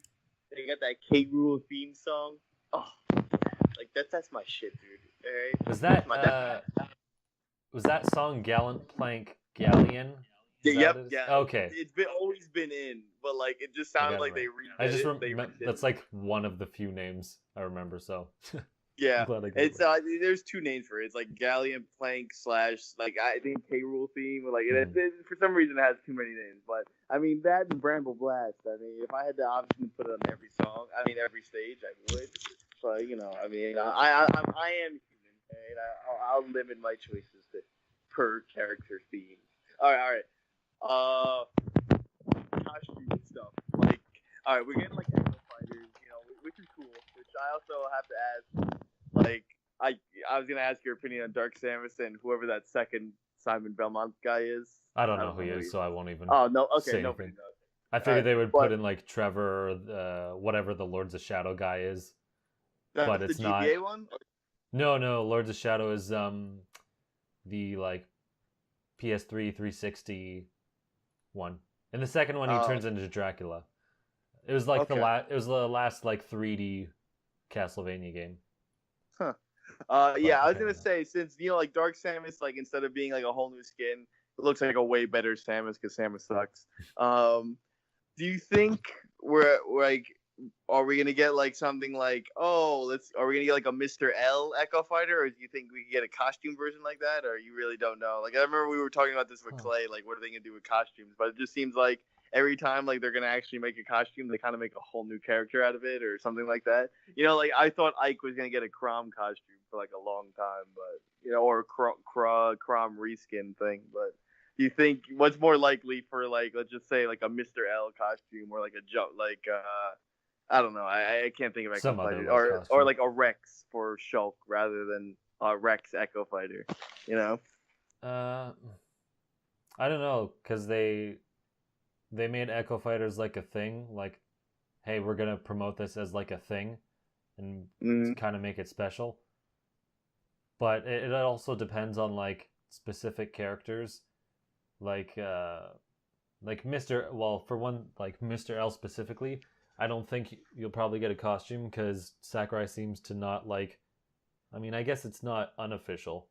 they got that K. Rool theme song. Oh, like that's my shit, dude. Right? Was that song Gallant Plank Galleon? Yeah. Okay. It's always been in, but like it just sounded like they redid I just remember that's like one of the few names I remember. So yeah, it's there's 2 names for it. It's like Galleon Plank / like I think K. Rool theme. Like it, for some reason it has too many names, but I mean that and Bramble Blast. I mean if I had the option to put it on every song, every stage, I would. But I am human, and I'll limit my choices to per character theme. All right. Costume stuff. Like, all right, we're getting like Echo Fighters, which is cool. Which I also have to ask. Like, I was gonna ask your opinion on Dark Samus and whoever that second Simon Belmont guy is. I don't know who he is, so I won't even. Oh no, okay, say nobody anything. knows. I figured they would put in like Trevor, or whatever the Lords of Shadow guy is. But it's the not. GBA one? No, Lords of Shadow is the like PS3 360 one. In the second one, he turns into Dracula. It was like it was the last like 3D Castlevania game. Huh. Yeah, I was gonna say, since like Dark Samus, like instead of being like a whole new skin, it looks like a way better Samus because Samus sucks. Do you think we're like, are we gonna get like something like, are we gonna get like a Mr. L Echo Fighter, or do you think we can get a costume version like that, or you really don't know? Like I remember we were talking about this with Clay, like what are they gonna do with costumes? But it just seems like every time like they're gonna actually make a costume, they kind of make a whole new character out of it or something like that. Like I thought Ike was gonna get a Crom costume for like a long time, but or a Crom reskin thing. But do you think what's more likely for like, let's just say like a Mr. L costume, or like a I don't know. I can't think of Echo Fighter, or like a Rex for Shulk rather than a Rex Echo Fighter. I don't know, because they made Echo Fighters like a thing. Like, hey, we're gonna promote this as like a thing, and kind of make it special. But it also depends on like specific characters. Like like Mr. L specifically, I don't think you'll probably get a costume because Sakurai seems to not like. I mean, I guess it's not unofficial.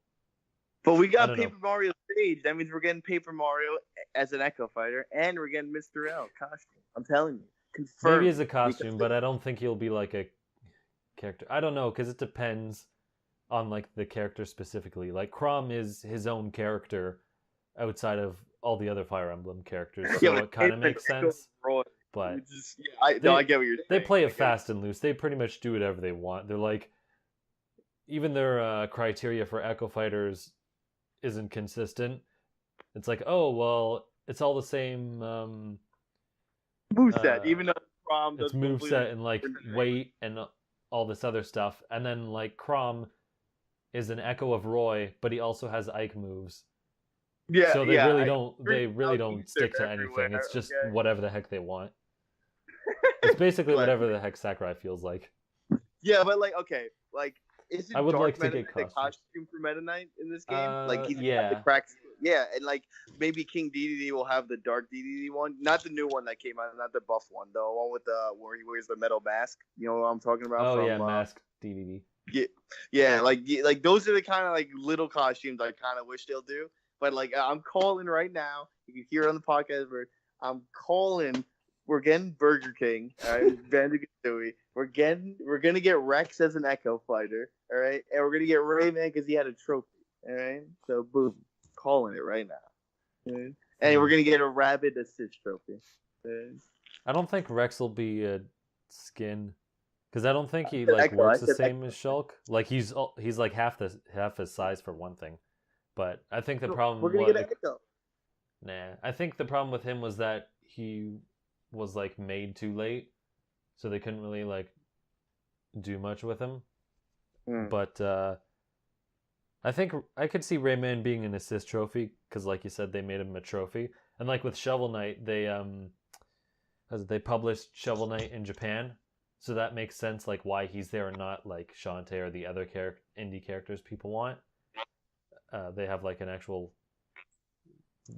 But we I got don't Paper know. Mario stage. That means we're getting Paper Mario as an Echo Fighter, and we're getting Mr. L costume. I'm telling you, confirmed. Maybe as a costume, but I don't think he'll be like a character. I don't know because it depends on like the character specifically. Like Chrom is his own character outside of all the other Fire Emblem characters, so it kind of makes sense. But I get what you're saying. They play it fast and loose. They pretty much do whatever they want. They're like, even their criteria for Echo Fighters isn't consistent. It's like, oh well, it's all the same moveset, even though Chrom it's moveset and like weight and all this other stuff. And then like Chrom is an echo of Roy, but he also has Ike moves. Yeah, so they really don't stick to anything. It's just whatever the heck they want. It's basically whatever the heck Sakurai feels like. Yeah, but like, okay, like, isn't I would Dark like to Meta get Knight a costume for Meta Knight in this game? Like, he's yeah. the cracks. Yeah, and like maybe King DDD will have the Dark DDD one, not the new one that came out, not the buff one, the one with the where he wears the metal mask. You know what I'm talking about? Oh yeah, mask DDD. Yeah, like those are the kind of like little costumes I kind of wish they'll do. But like, I'm calling right now. You can hear it on the podcast. I'm calling. We're getting Burger King. All right, Banjo-Kazooie. We're gonna get Rex as an Echo Fighter. All right, and we're gonna get Rayman because he had a trophy. All right, so boom, calling it right now. Right? And we're gonna get a Rabbit assist trophy. Right? I don't think Rex will be a skin. Because I don't think he like works the same as Shulk. Like he's like half his size for one thing. But I think the problem we're gonna get Echo. Nah. I think the problem with him was that he was like made too late. So they couldn't really like do much with him. But I think I could see Rayman being an assist trophy, because like you said, they made him a trophy. And like with Shovel Knight, they published Shovel Knight in Japan. So that makes sense, like why he's there and not like Shantae or the other indie characters people want. They have like an actual,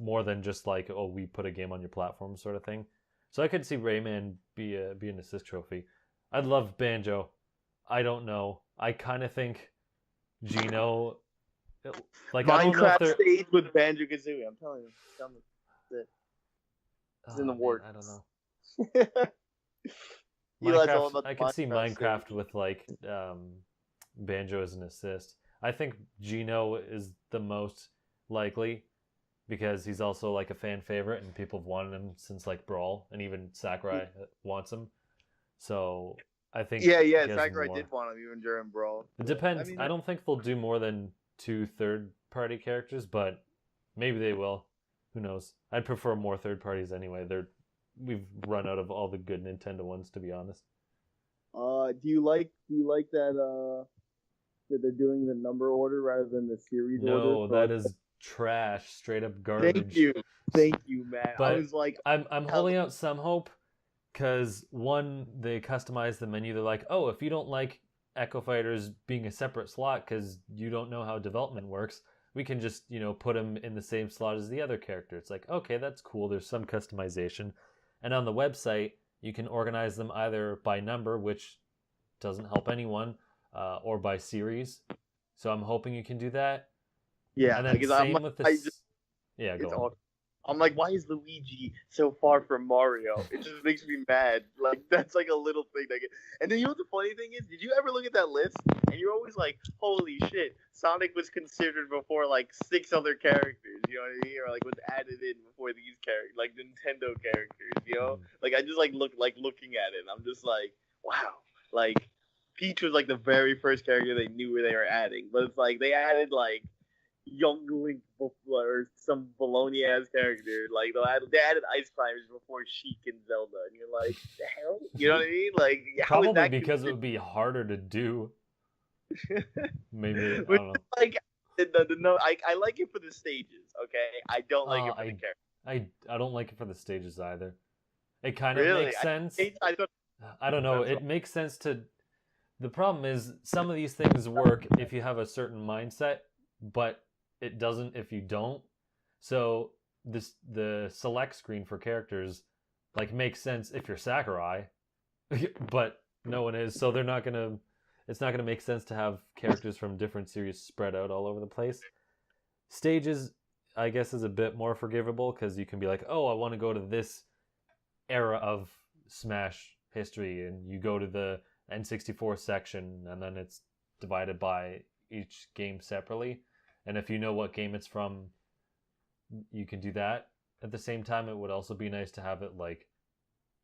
more than just like, oh, we put a game on your platform sort of thing. So I could see Rayman be an assist trophy. I'd love Banjo. I don't know. I kind of think Gino, like Minecraft stage with Banjo-Kazooie. I'm telling you, it's in the works. I don't know. Minecraft, I could see Minecraft stage with like Banjo as an assist. I think Gino is the most likely because he's also like a fan favorite and people have wanted him since like Brawl, and even Sakurai wants him. So I think Sakurai did want him even during Brawl. It depends. I don't think they'll do more than 2 third-party characters, but maybe they will. Who knows? I'd prefer more third parties anyway. We've run out of all the good Nintendo ones, to be honest. Do you like that that they're doing the number order rather than the series order? No, that is trash, straight up garbage. Thank you, man. But I was like, I'm holding out some hope, because one, they customize the menu. They're like, oh, if you don't like Echo Fighters being a separate slot because you don't know how development works, we can just put them in the same slot as the other character. It's like, okay, that's cool. There's some customization. And on the website, you can organize them either by number, which doesn't help anyone, or by series. So I'm hoping you can do that. Yeah, and then same with this. Yeah, go on. I'm like, why is Luigi so far from Mario? It just makes me mad. Like, that's like a little thing that and then you know what the funny thing is? Did you ever look at that list? And you're always like, holy shit, Sonic was considered before like 6 other characters, you know what I mean? Or like was added in before these characters, like Nintendo characters, you know? Like I just like looking at it and I'm just like, wow. Like Peach was like the very first character they knew where they were adding. But it's like they added like Young Link or some baloney ass character. Like they added Ice Climbers before Sheik and Zelda, and you're like, the hell? You know what I mean? Like probably because it would be harder to do. Maybe I don't know. Like I like it for the stages. Okay, I don't like it for the characters. I don't like it for the stages either. It kind of makes sense. I don't know. It makes sense to. The problem is some of these things work if you have a certain mindset, but it doesn't if you don't. So the select screen for characters like makes sense if you're Sakurai, but no one is, so they're not gonna. It's not gonna make sense to have characters from different series spread out all over the place. Stages, I guess, is a bit more forgivable because you can be like, oh, I want to go to this era of Smash history, and you go to the N64 section, and then it's divided by each game separately. And if you know what game it's from, you can do that. At the same time, it would also be nice to have it like,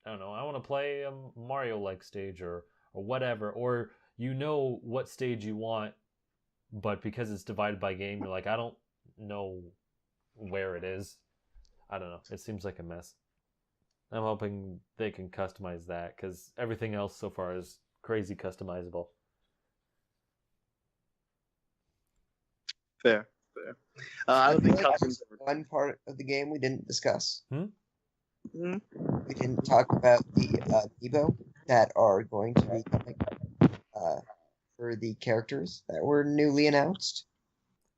I don't know, I want to play a Mario-like stage or whatever, or you know what stage you want, but because it's divided by game, you're like, I don't know where it is. I don't know. It seems like a mess. I'm hoping they can customize that because everything else so far is crazy customizable. Fair. I don't think that's one part of the game we didn't discuss. Mm-hmm. We didn't talk about the amiibo that are going to be coming for the characters that were newly announced,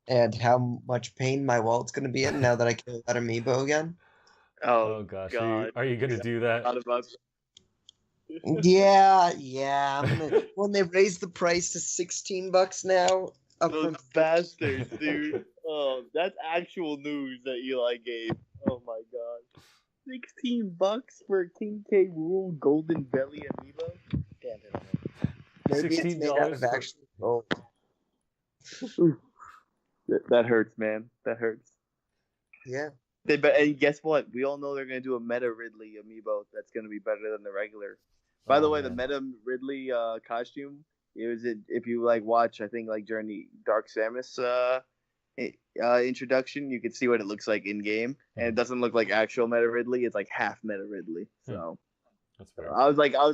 and how much pain my wallet's going to be in now that I can get that amiibo again. Oh gosh, God. are you going to do that? Yeah. When they raise the price to $16 now. Those bastards, dude. Oh, that's actual news that Eli gave. Oh my God. $16 for a King K. Rool Golden Belly amiibo? Damn it. Maybe it's made out of actual gold. That hurts, man. That hurts. Yeah. And guess what? We all know they're gonna do a Meta Ridley amiibo that's gonna be better than the regular. By the way, man. The Meta Ridley costume. If you like watch, I think like during the Dark Samus introduction, you could see what it looks like in game, and it doesn't look like actual Meta Ridley. It's like half Meta Ridley. So that's fair. I was like a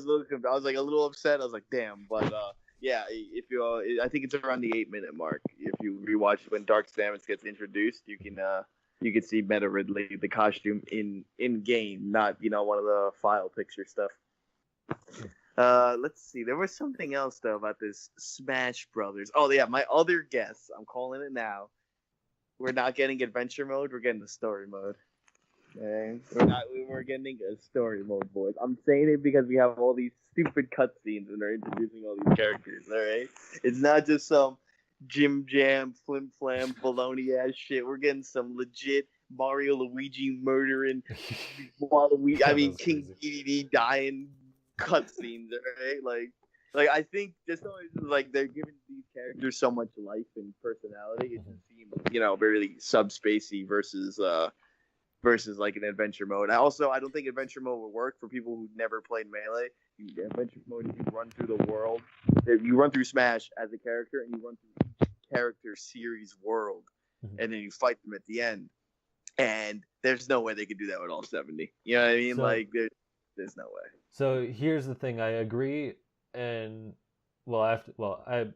little upset. I was like, damn, but yeah, if you, I think it's around the 8-minute mark. If you rewatch when Dark Samus gets introduced, you can see Meta Ridley, the costume in game, not one of the file picture stuff. Let's see. There was something else though about this Smash Brothers. Oh yeah, my other guess. I'm calling it now. We're not getting adventure mode. We're getting the story mode. Okay? We're getting a story mode, boys. I'm saying it because we have all these stupid cutscenes and they're introducing all these characters. All right, it's not just some Jim Jam, Flim Flam, baloney ass shit. We're getting some legit Mario Luigi murdering Waluigi. I mean King Dedede dying cutscenes, right? Like I think this always is like they're giving these characters so much life and personality. It just seems, really subspacey versus like an adventure mode. I don't think adventure mode will work for people who never played Melee. Adventure mode, you run through the world. You run through Smash as a character, and you run through each character series world, and then you fight them at the end. And there's no way they could do that with all 70. You know what I mean? So, there's no way. So here's the thing. I agree, and I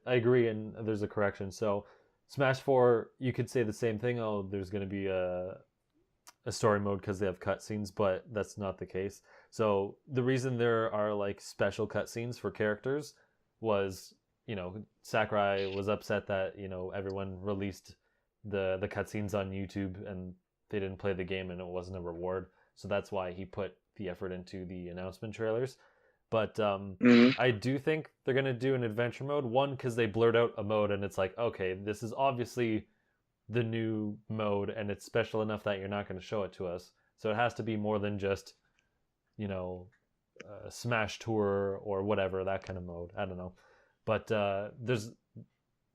agree, and there's a correction. So Smash 4, you could say the same thing. Oh, there's going to be a story mode because they have cutscenes, but that's not the case. So the reason there are like special cutscenes for characters was, Sakurai was upset that everyone released the cutscenes on YouTube and they didn't play the game and it wasn't a reward. So that's why he put the effort into the announcement trailers. But I do think they're going to do an adventure mode. One, because they blurred out a mode and it's like, okay, this is obviously the new mode and it's special enough that you're not going to show it to us. So it has to be more than just, Smash Tour or whatever, that kind of mode. I don't know. But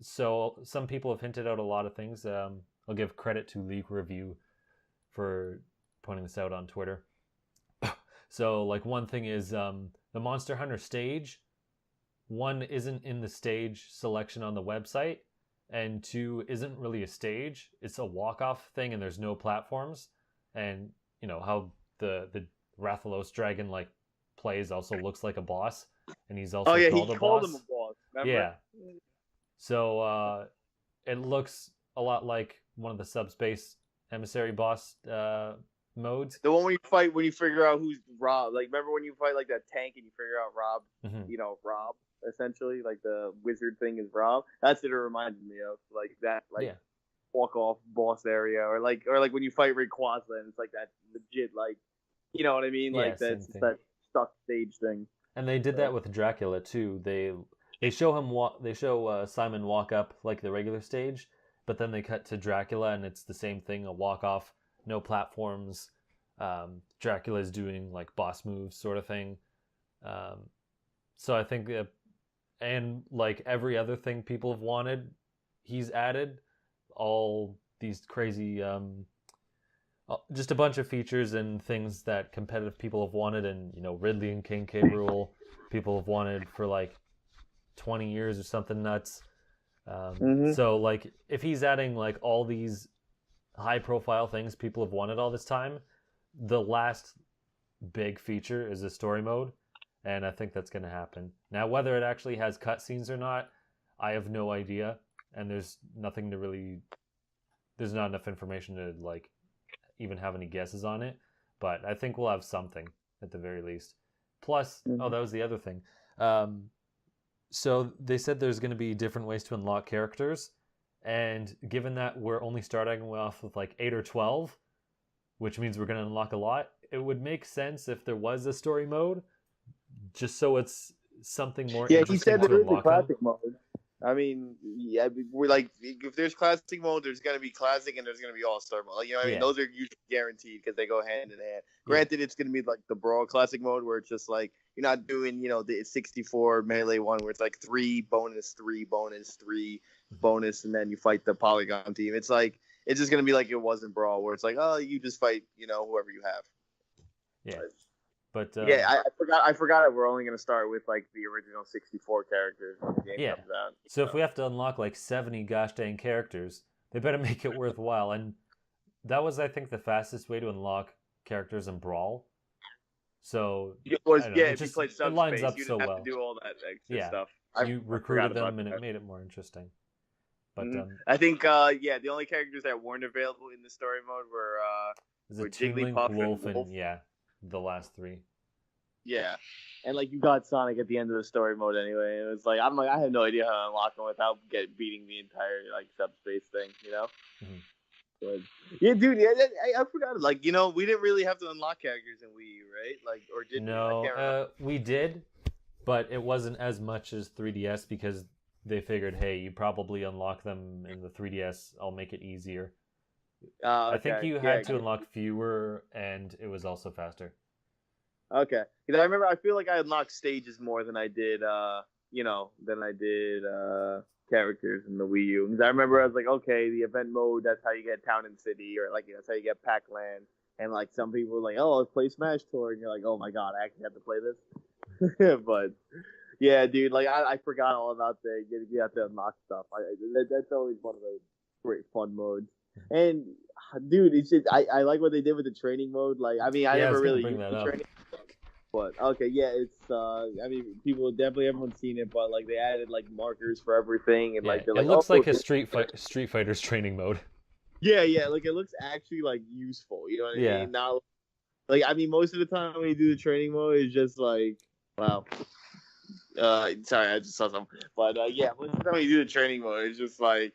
so some people have hinted out a lot of things. I'll give credit to League Review for pointing this out on Twitter. So like one thing is the Monster Hunter stage, one isn't in the stage selection on the website, and two isn't really a stage. It's a walk-off thing and there's no platforms. And how the Rathalos dragon like plays also looks like a boss, and he's also he called him a boss. Remember? Yeah. So it looks a lot like one of the subspace emissary boss modes. The one when you figure out who's Rob. Like, remember when you fight like that tank and you figure out Rob? Rob essentially, like the wizard thing is Rob. That's what it reminded me of. Like that. Like, walk off boss area, or like when you fight Rayquaza and it's like that legit like, you know what I mean? Yeah, Like same that's thing. that stuck stage thing. And they did that with Dracula too. They show him Simon walk up like the regular stage, but then they cut to Dracula and it's the same thing, a walk off, no platforms. Dracula's doing like boss moves sort of thing. So I think and like every other thing people have wanted, he's added all these crazy just a bunch of features and things that competitive people have wanted, and Ridley and King K. Rool people have wanted for like 20 years or something nuts. So like if he's adding like all these high profile things people have wanted all this time, the last big feature is a story mode, and I think that's going to happen. Now whether it actually has cutscenes or not, I have no idea, and there's not enough information to like even have any guesses on it, but I think we'll have something at the very least. Plus, that was the other thing. So they said there's going to be different ways to unlock characters, and given that we're only starting off with like 8 or 12, which means we're going to unlock a lot, it would make sense if there was a story mode, just so it's something more interesting he said to there is a unlock classic mode. I mean, yeah, we're like, if there's classic mode, there's gonna be classic, and there's gonna be all-star mode. Like, I mean, those are usually guaranteed because they go hand in hand. Granted, it's gonna be like the Brawl classic mode where it's just like you're not doing, the 64 melee one where it's like 3 bonus, 3 bonus, 3 bonus, and then you fight the Polygon team. It's like it's just gonna be like it was in Brawl where it's like, oh, you just fight, whoever you have. Yeah. But I forgot that we're only going to start with like the original 64 characters when the game comes out. So if we have to unlock like 70 gosh dang characters, they better make it worthwhile. And that was, I think, the fastest way to unlock characters in Brawl. So if you played Subspace, it lines up you so didn't well. have to do all that extra stuff. You recruited them and it made it more interesting. But I think the only characters that weren't available in the story mode were Jigglypuff and Wolf. The last 3. Yeah, and like you got Sonic at the end of the story mode anyway. It was like I have no idea how to unlock him without beating the entire like Subspace thing, But, yeah, dude, I forgot. Like, we didn't really have to unlock characters in Wii U, right? Like, or did no? We did, but it wasn't as much as 3DS because they figured, hey, you probably unlock them in the 3DS. I'll make it easier. Okay. I think you had to unlock fewer, and it was also faster. Okay, because I feel like I unlocked stages more than I did, characters in the Wii U. Because I remember I was like, okay, the event mode, that's how you get Town and City, or like that's how you get Pac-Land. And like some people were like, oh, let's play Smash Tour, and you're like, oh my god, I actually have to play this. But yeah, dude, like I forgot all about you have to unlock stuff. That's always one of the great fun modes. And dude, it's just I like what they did with the training mode. Like, I mean, I never really used the training mode, but okay, yeah, it's I mean, everyone's seen it, but like they added like markers for everything, and like it looks like a Street Fighter's training mode. Yeah, like it looks actually like useful. You know what I mean? Now, like I mean, most of the time when you do the training mode, it's just like, wow. Sorry, I just saw something. But most of the time when you do the training mode, it's just like,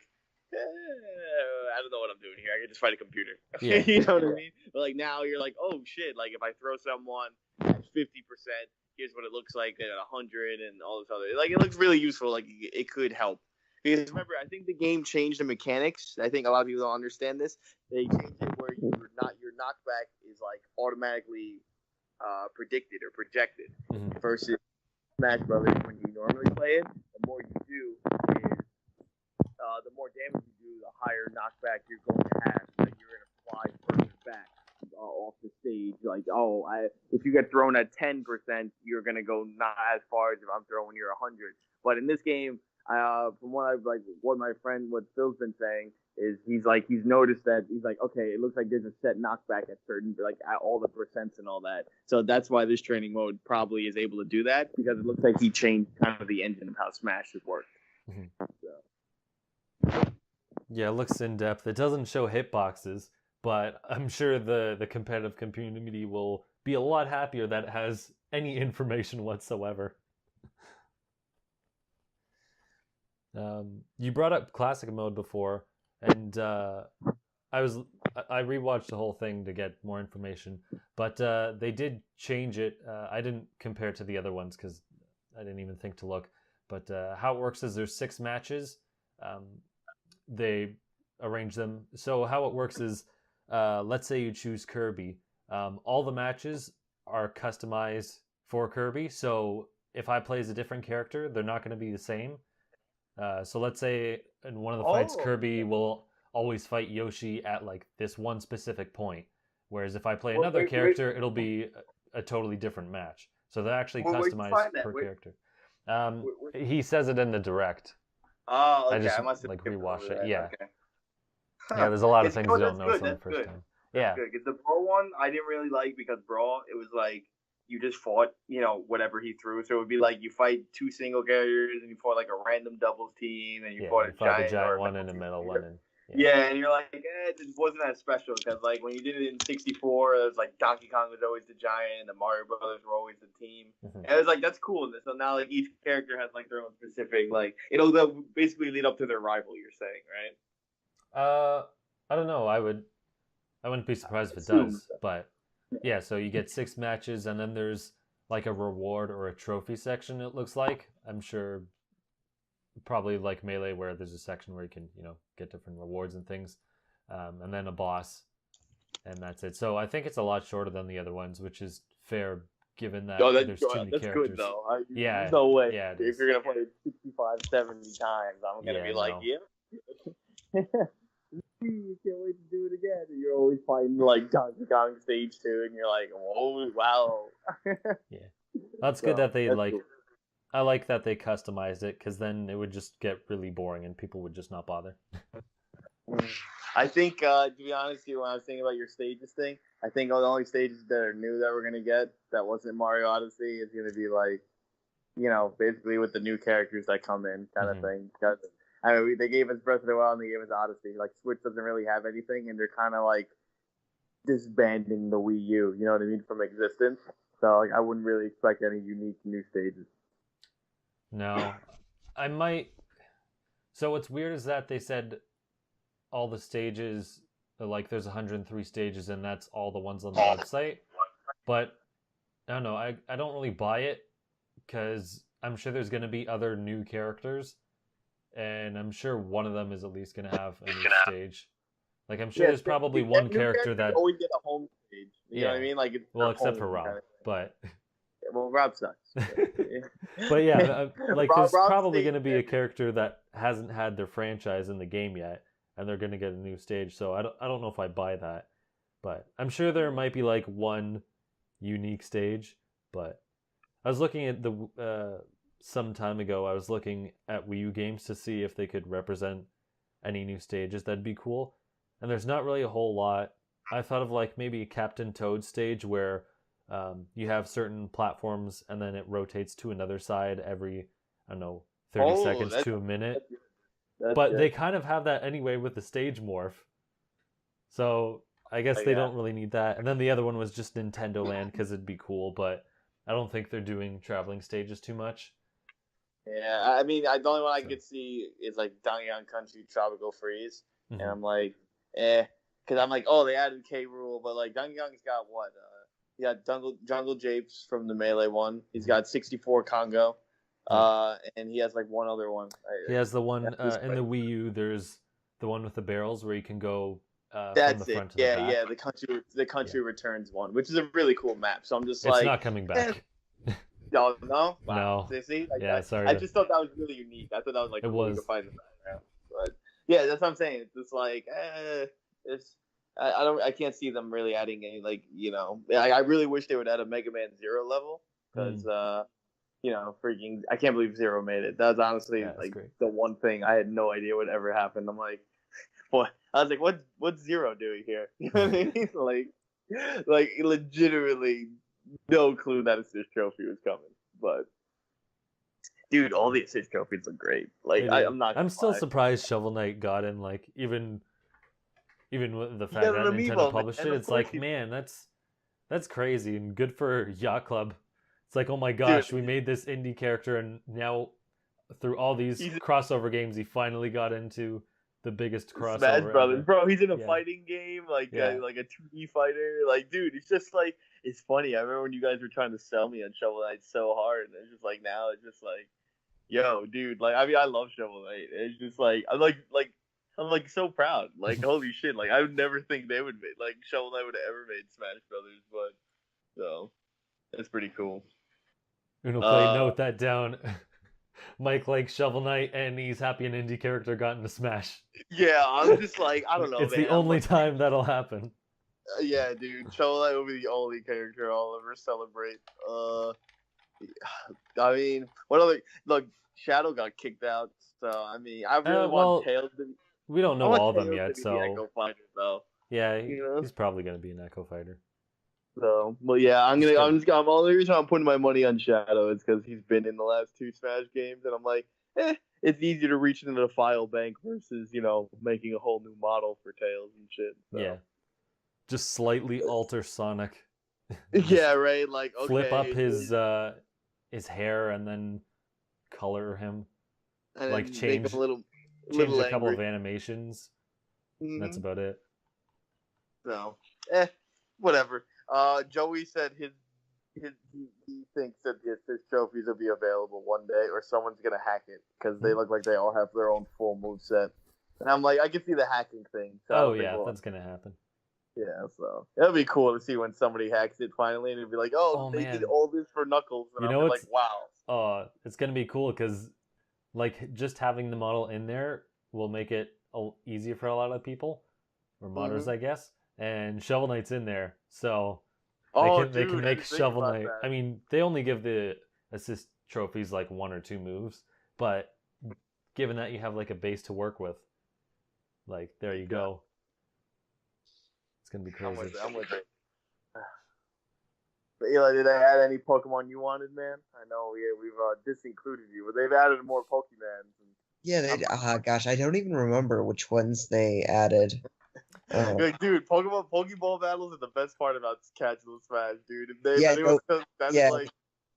I don't know what I'm doing here. I can just fight a computer. Yeah. You know what I mean? But like now you're like, oh shit, like if I throw someone at 50%, here's what it looks like at 100 and all this other. Like it looks really useful. Like it could help. Because remember, I think the game changed the mechanics. I think a lot of people don't understand this. They changed it where your knockback is like automatically predicted or projected versus Smash Brothers when you normally play it. The more you do is the more damage you do, the higher knockback you're going to have. Like you're going to fly further back off the stage. Like, if you get thrown at 10%, you're going to go not as far as if I'm throwing you 100. But in this game, from what Phil's been saying is he's noticed that he's like, okay, it looks like there's a set knockback at certain, like at all the percents and all that. So that's why this training mode probably is able to do that, because it looks like he changed kind of the engine of how Smash has worked. Yeah, it looks in depth. It doesn't show hitboxes, but I'm sure the competitive community will be a lot happier that it has any information whatsoever. You brought up classic mode before. and I rewatched the whole thing to get more information, but they did change it. I didn't compare it to the other ones because I didn't even think to look. But how it works is there's 6 matches. They arrange them. So how it works is, let's say you choose Kirby. All the matches are customized for Kirby. So if I play as a different character, they're not going to be the same. So let's say in one of the fights, Kirby will always fight Yoshi at like this one specific point. Whereas if I play another character, it'll be a totally different match. So they're actually customized per character. He says it in the direct. Oh, okay. I just must have like rewatched it. Yeah. Okay. Yeah, there's a lot of things you don't know from the first time. Yeah. Good. Because the Brawl one, I didn't really like because Brawl, it was like you just fought, whatever he threw. So it would be like you fight 2 single characters and you fought like a random doubles team and you fought a giant one and a middle one. And, yeah, and you're like, it wasn't that special because like when you did it in 64, it was like Donkey Kong was always the giant, and the Mario Brothers were always the team, and it was like that's cool. So now like each character has like their own specific it'll basically lead up to their rival. You're saying, right? I don't know. I wouldn't be surprised if it does, but yeah. So you get 6 matches, and then there's like a reward or a trophy section. It looks like I'm sure. Probably like Melee, where there's a section where you can, get different rewards and things, and then a boss, and that's it. So I think it's a lot shorter than the other ones, which is fair given that there's too many characters. That's good though. There's no way. Yeah, if you're gonna play it 65, 70 times, I'm gonna be like, yeah. You can't wait to do it again. And you're always fighting like Donkey Kong Stage 2, and you're like, whoa, wow. Yeah, that's good that they like. Cool. I like that they customized it because then it would just get really boring and people would just not bother. I think, to be honest with you, when I was thinking about your stages thing, I think the only stages that are new that we're going to get that wasn't Mario Odyssey is going to be like, basically with the new characters that come in kind of thing. Because, they gave us Breath of the Wild and they gave us Odyssey. Like, Switch doesn't really have anything and they're kind of like disbanding the Wii U, you know what I mean, from existence. So like, I wouldn't really expect any unique new stages. No, I might. So what's weird is that they said all the stages, like there's 103 stages, and that's all the ones on the website. But I don't know. I don't really buy it because I'm sure there's going to be other new characters, and I'm sure one of them is at least going to have a new stage. Like I'm sure there's probably one character that always get a home stage. You know what I mean? Like except for Rob, but. Well, Rob sucks. But yeah, like there's probably going to be a character that hasn't had their franchise in the game yet, and they're going to get a new stage. So I don't know if I buy that, but I'm sure there might be like one unique stage. But I was looking at some time ago. I was looking at Wii U games to see if they could represent any new stages. That'd be cool. And there's not really a whole lot. I thought of like maybe a Captain Toad stage where. You have certain platforms and then it rotates to another side every, 30 seconds to a minute. But they kind of have that anyway with the stage morph. So I guess they don't really need that. And then the other one was just Nintendo Land because it'd be cool, but I don't think they're doing traveling stages too much. Yeah, I mean, the only one I could see is like Donkey Kong Country Tropical Freeze. And I'm like, because I'm like, they added K Rool, but like Donkey Kong's got what? He got Jungle Japes from the Melee one. He's got 64 Congo, and he has like one other one. He has the one in the Wii U. There's the one with the barrels where you can go That's from the front it. to the back. Yeah, the country returns one, which is a really cool map. So I'm just it's not coming back. No, wow. No. See, sorry. I just thought that was really unique. I thought that was like cool to find in the background. But yeah, that's what I'm saying. It's just like it's. I can't see them really adding any I really wish they would add a Mega Man Zero level because freaking I can't believe Zero made it. That was honestly the one thing I had no idea would ever happen. I'm like, what? I was like, what's Zero doing here? You know what I mean? like legitimately no clue that assist trophy was coming. But dude, all the assist trophies look great. I'm still surprised Shovel Knight got in. Like even with the fact that Nintendo published it, it's like, man, that's crazy and good for Yacht Club. It's like, oh my gosh, we made this indie character, and now through all these crossover games, he finally got into the biggest crossover Smash Brothers, ever. bro. He's in a Yeah. fighting game, like Yeah. like a 2D fighter. Like, dude, it's just like it's funny. I remember when you guys were trying to sell me on Shovel Knight so hard, and it's just like now it's just like, yo, dude. Like, I mean, I love Shovel Knight. It's just like I'm like so proud. Like, holy shit. Like, I would never think they would make like Shovel Knight would have ever made Smash Brothers, but so that's pretty cool. Uno play, note that down. Mike likes Shovel Knight, and he's happy an indie character got into Smash. Yeah, I'm just like, I don't know. It's man. the only time that'll happen. Yeah, dude. Shovel Knight will be the only character I'll ever celebrate. I mean, what other? Look, Shadow got kicked out, so I mean, I really want Tails to. We don't know all of them yet, so. Echo Fighter, though. Yeah, he's probably gonna be an Echo Fighter. So, well, yeah, I'm the only reason I'm putting my money on Shadow is because he's been in the last 2 Smash games, and I'm like, it's easier to reach into the file bank versus making a whole new model for Tails and shit. So. Yeah, just slightly alter Sonic. Yeah, right. Like, okay, flip up his hair and then color him, and like change a couple of animations. Mm-hmm. That's about it. So, whatever. Joey said he thinks that his trophies will be available one day, or someone's gonna hack it because they look like they all have their own full moveset. And I'm like, I can see the hacking thing. So that's gonna happen. Yeah, so it'll be cool to see when somebody hacks it finally, and it'll be like, they did all this for Knuckles, and I'm like, wow. It's gonna be cool because, like, just having the model in there will make it easier for a lot of people, or modders, I guess. And Shovel Knight's in there, so they can make Shovel Knight. I mean, they only give the assist trophies like 1 or 2 moves, but given that you have like a base to work with, like there you go. It's gonna be crazy. I'm with it. But Eli, did they add any Pokemon you wanted, man? I know we've disincluded you, but they've added more Pokemons. Yeah, gosh, I don't even remember which ones they added. Like, dude, Pokeball battles are the best part about Catch the Smash, dude.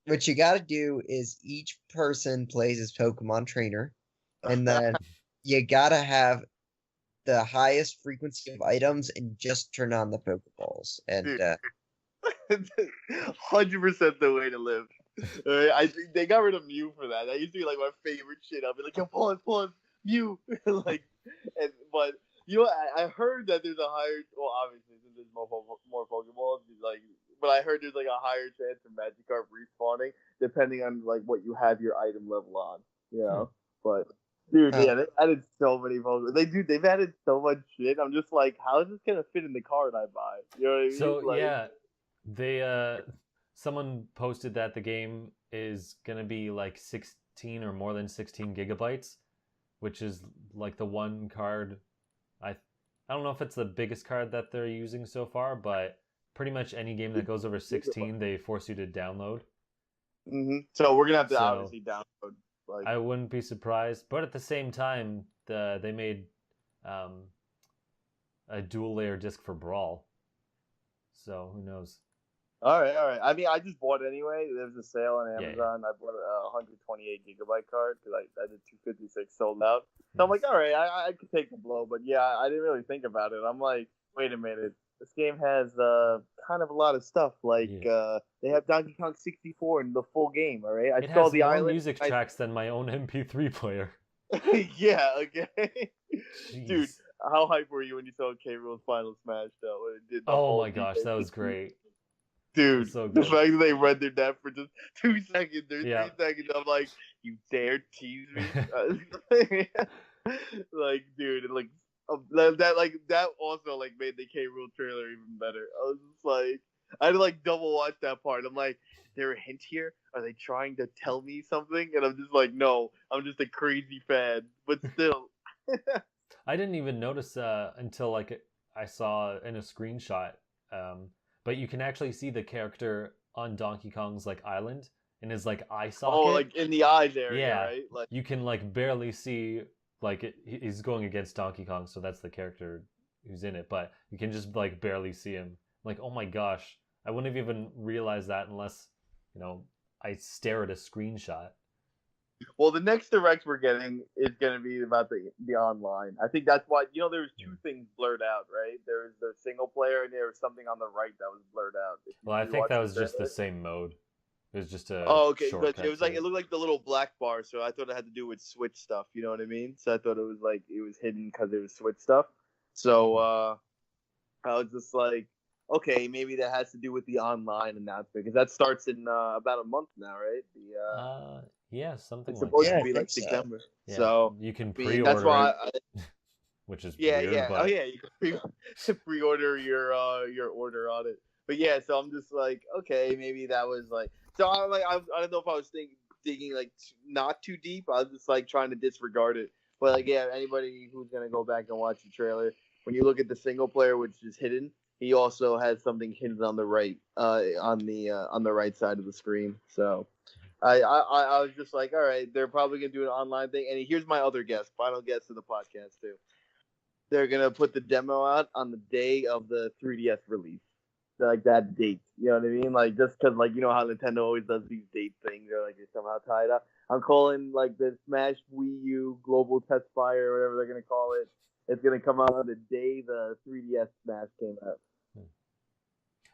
What you gotta do is each person plays his Pokemon trainer, and then you gotta have the highest frequency of items and just turn on the Pokeballs. And 100% the way to live. I think they got rid of Mew for that. That used to be like my favorite shit. I'll be like, yo, pull on, Mew. But I heard that there's a higher. Well, obviously, since there's more Pokeballs, but I heard there's like a higher chance of Magikarp respawning depending on like what you have your item level on. But dude, they added so many Pokemon. They've added so much shit. I'm just like, how is this gonna fit in the card I buy? You know what I mean? So they someone posted that the game is gonna be like 16 or more than 16 gigabytes, which is like the one card. I don't know if it's the biggest card that they're using so far, but pretty much any game that goes over 16, they force you to download. Mm-hmm. So we're gonna have to obviously download. I wouldn't be surprised, but at the same time, they made a dual layer disc for Brawl, so who knows? All right. I mean, I just bought it anyway. There's a sale on Amazon. I bought a 128 gigabyte card because I did 256 sold out. So I'm like, all right, I could take the blow, but yeah, I didn't really think about it. I'm like, wait a minute, this game has kind of a lot of stuff. Like they have Donkey Kong 64 in the full game. All right, it has more music tracks than my own MP3 player. Yeah, okay. Jeez. Dude, how hype were you when you saw K. Rool's Final Smash though? When it did my gosh, that was great. Dude, so the fact that they rendered that for just 2 seconds or 3 seconds, I'm like, you dare tease me? Like, dude, that also made the K. Rool trailer even better. I was just like, I had to double watch that part. I'm like, is there a hint here? Are they trying to tell me something? And I'm just like, no, I'm just a crazy fan. But still. I didn't even notice until I saw in a screenshot. But you can actually see the character on Donkey Kong's island in his eye socket. Oh, in the eyes area, right? You can barely see he's going against Donkey Kong, so that's the character who's in it. But you can just barely see him. Oh my gosh, I wouldn't have even realized that unless I stare at a screenshot. Well, the next direct we're getting is going to be about the online. I think that's why there was two things blurred out, right? There was the single player, and there was something on the right that was blurred out. Well, I think that was just the same mode. It was just a okay, shortcut. It was like it looked like the little black bar, so I thought it had to do with Switch stuff. You know what I mean? So I thought it was like it was hidden because it was Switch stuff. So I was just like, okay, maybe that has to do with the online announcement because that starts in about a month now, right? Yeah, something. It's like supposed that. to be like September. Yeah. So you can pre-order. That's why. Which is yeah, weird, yeah. But... Oh yeah, you can pre-order your order on it. But yeah, so I'm just like, okay, maybe that was like. So I'm like, I don't know if I was digging like not too deep. I was just like trying to disregard it. But like, yeah, anybody who's gonna go back and watch the trailer, when you look at the single player, which is hidden, he also has something hidden on the right, on the right side of the screen. So. I was just like, all right, they're probably gonna do an online thing. And here's my other guess, final guess of the podcast too. They're gonna put the demo out on the day of the 3DS release, like that date. You know what I mean? Like just because, like how Nintendo always does these date things, or like they're somehow tied up. I'm calling like the Smash Wii U Global Test Fire, or whatever they're gonna call it. It's gonna come out on the day the 3DS Smash came out.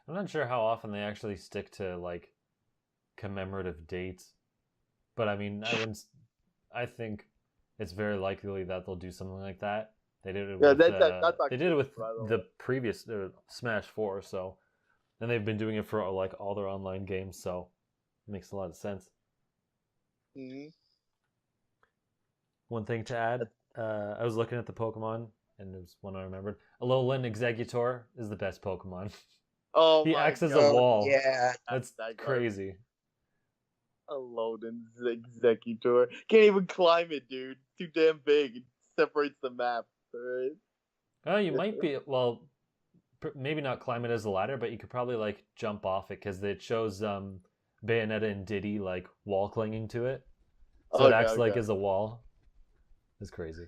I'm not sure how often they actually stick to like commemorative dates, but I mean, I think it's very likely that they'll do something like that. They did it with they did it with the previous Smash 4, so, and they've been doing it for like all their online games, so it makes a lot of sense. Mm-hmm. One thing to add, I was looking at the Pokemon, and there's one I remembered. Alolan Exeggutor is the best Pokemon. Oh, he acts as a wall. Yeah, that's crazy. Alolan Exeggutor can't even climb it, dude. Too damn big. It separates the map. Right? Oh, you might be maybe not climb it as a ladder, but you could probably like jump off it because it shows Bayonetta and Diddy like wall clinging to it, so it acts like as a wall. It's crazy.